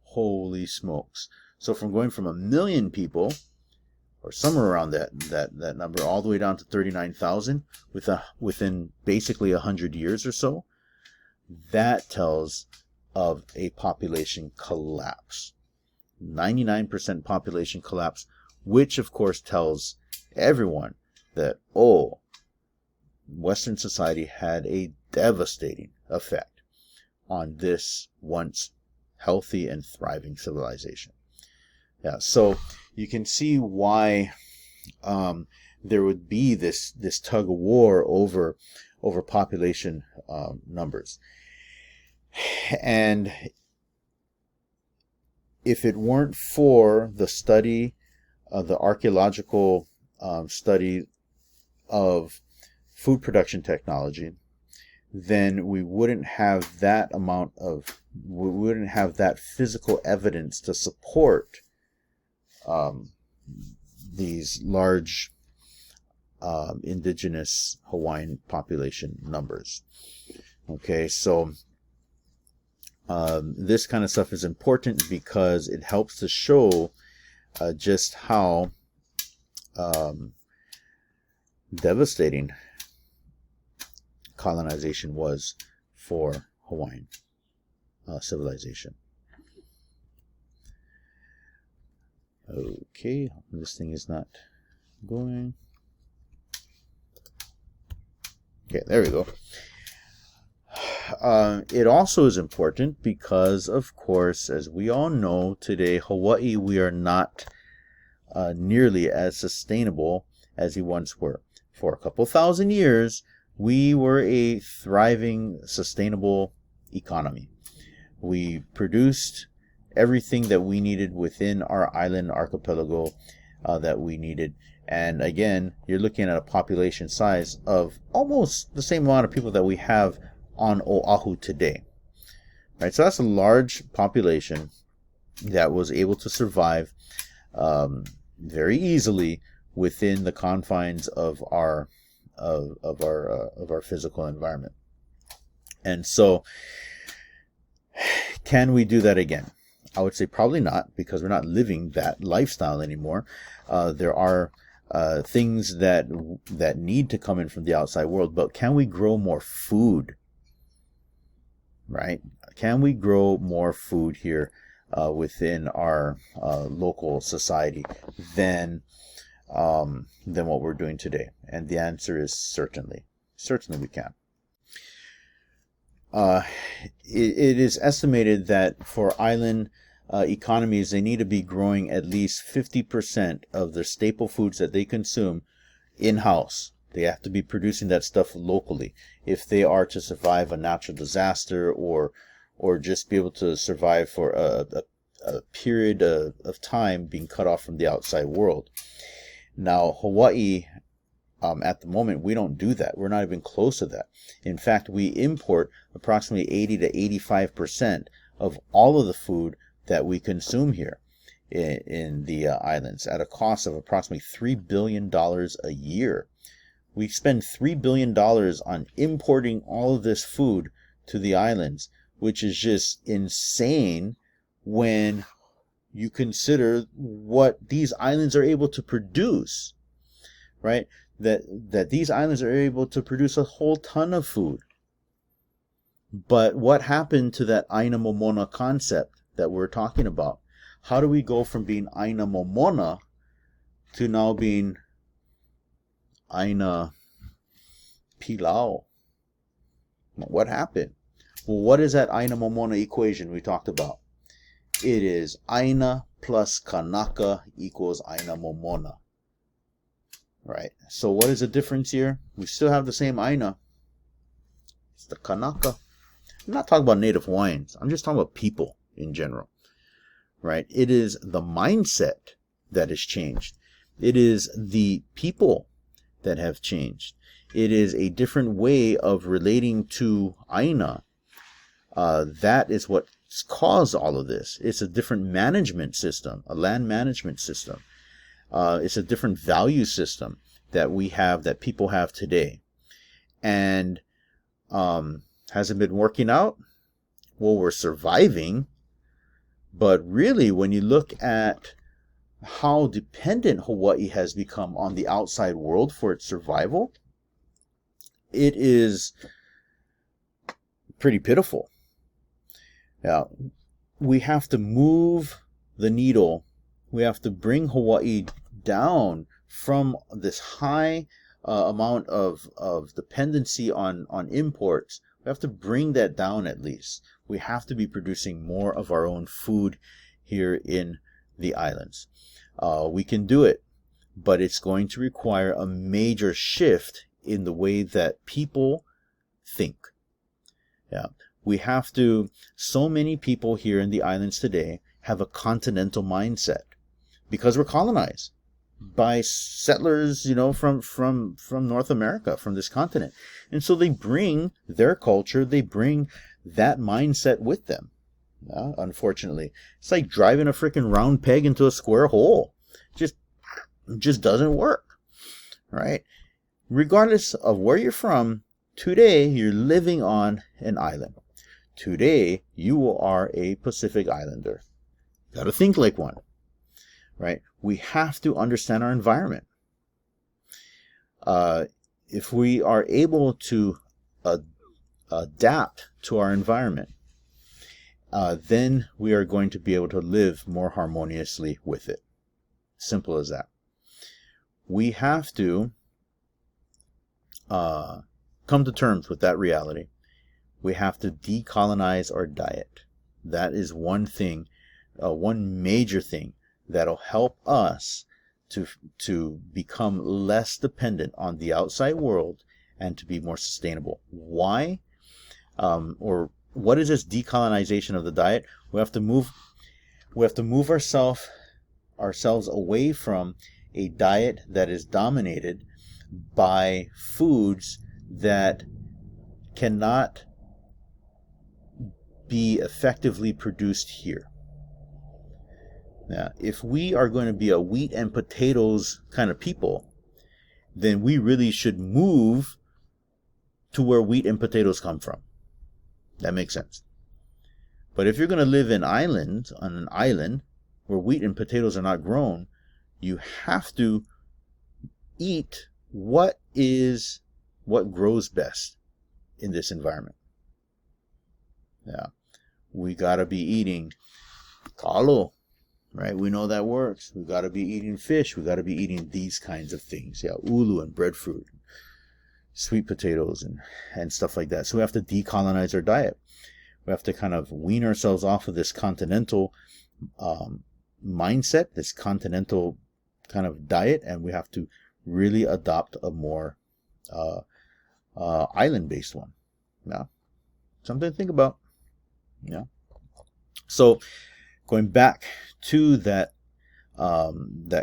Holy smokes. So from going from 1 million people, or somewhere around that number, all the way down to 39,000 within basically 100 years or so, that tells of a population collapse. 99% population collapse, which of course tells everyone that, oh, Western society had a devastating effect on this once healthy and thriving civilization. Yeah, so you can see why there would be this tug of war over population numbers. And if it weren't for the study, the archaeological study of food production technology, then we wouldn't have that physical evidence to support these large indigenous Hawaiian population numbers. Okay, so this kind of stuff is important because it helps to show just how devastating colonization was for Hawaiian civilization. Okay, this thing is not going. Okay, there we go. It also is important because, of course, as we all know today, Hawaii, we are not nearly as sustainable as we once were. For a couple thousand years, we were a thriving, sustainable economy. We produced everything that we needed within our island archipelago that we needed. And again, you're looking at a population size of almost the same amount of people that we have on Oahu today. Right, so that's a large population that was able to survive very easily within the confines of our physical environment. And so, can we do that again? I would say probably not, because we're not living that lifestyle anymore. There are things that need to come in from the outside world, but can we grow more food? Right? Can we grow more food here within our local society than what we're doing today? And the answer is certainly we can. It is estimated that for island economies, they need to be growing at least 50% of the staple foods that they consume in-house. They have to be producing that stuff locally if they are to survive a natural disaster or just be able to survive for a period of time being cut off from the outside world. Now, Hawaii, at the moment, we don't do that. We're not even close to that. In fact, we import approximately 80 to 85% of all of the food that we consume here in the islands at a cost of approximately $3 billion a year. We spend $3 billion on importing all of this food to the islands, which is just insane when you consider what these islands are able to produce, right? That these islands are able to produce a whole ton of food. But what happened to that Aina Momona concept that we're talking about? How do we go from being Aina Momona to now being Aina Pilau? What happened? Well, what is that Aina Momona equation we talked about? It is Aina plus Kanaka equals Aina Momona. Right? So what is the difference here? We still have the same Aina. It's the Kanaka. I'm not talking about Native Hawaiians. I'm just talking about people in general. Right? It is the mindset that has changed. It is the people that have changed. It is a different way of relating to Aina. That is what's caused all of this. It's a different management system, a land management system. It's a different value system that we have, that people have today. And has it been working out? Well, we're surviving. But really, when you look at how dependent Hawaii has become on the outside world for its survival, it is pretty pitiful. Now, we have to move the needle. We have to bring Hawaii down from this high amount of dependency on imports. We have to bring that down at least. We have to be producing more of our own food here in the islands. We can do it, but it's going to require a major shift in the way that people think. Yeah. We have to, so many people here in the islands today have a continental mindset because we're colonized by settlers, from North America, from this continent. And so they bring their culture, they bring that mindset with them. Unfortunately, it's like driving a freaking round peg into a square hole. Just doesn't work, right? Regardless of where you're from, today you're living on an island. Today you are a Pacific Islander. Got to think like one, right? We have to understand our environment. If we are able to adapt to our environment, then we are going to be able to live more harmoniously with it. Simple as that. We have to come to terms with that reality. We have to decolonize our diet. That is one thing, one major thing that'll help us to become less dependent on the outside world and to be more sustainable. Why? Or what is this decolonization of the diet? We have to move ourselves away from a diet that is dominated by foods that cannot be effectively produced here. Now, if we are going to be a wheat and potatoes kind of people, then we really should move to where wheat and potatoes come from. That makes sense. But if you're going to live on an island where wheat and potatoes are not grown, you have to eat what grows best in this environment. Yeah, we got to be eating kalo, right? We know that works. We got to be eating fish. We got to be eating these kinds of things. Yeah, ulu and breadfruit, sweet potatoes and stuff like that. So we have to decolonize our diet. We have to kind of wean ourselves off of this continental mindset, this continental kind of diet, and we have to really adopt a more island-based one. Yeah, something to think about. Yeah. So going back to that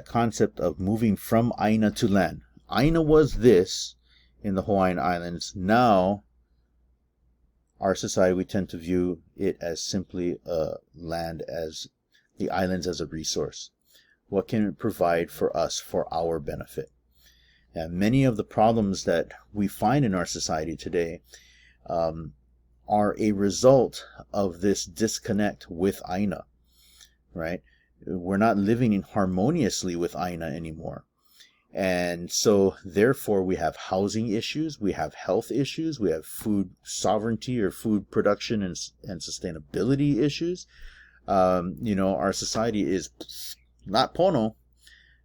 concept of moving from Aina to land. Aina was this in the Hawaiian Islands. Now, our society, we tend to view it as simply land, as the islands as a resource. What can it provide for us for our benefit? And many of the problems that we find in our society today are a result of this disconnect with Aina, right? We're not living harmoniously with Aina anymore. And so, therefore, we have housing issues, we have health issues, we have food sovereignty or food production and sustainability issues. Our society is not pono.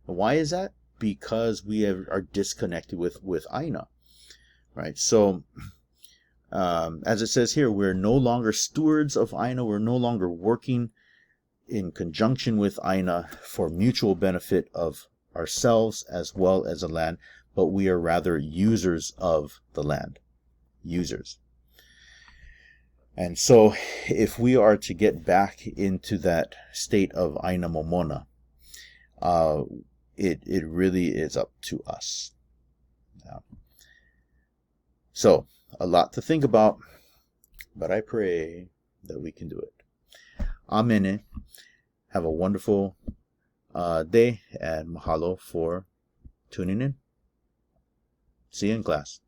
Why is that? Because we are disconnected with Aina, right? So, as it says here, we're no longer stewards of Aina. We're no longer working in conjunction with Aina for mutual benefit of ourselves as well as the land, but we are rather users of the land. Users. And so, if we are to get back into that state of Aina Momona, it really is up to us. Yeah. So, a lot to think about, but I pray that we can do it. Amen. Have a wonderful day, and mahalo for tuning in. See you in class.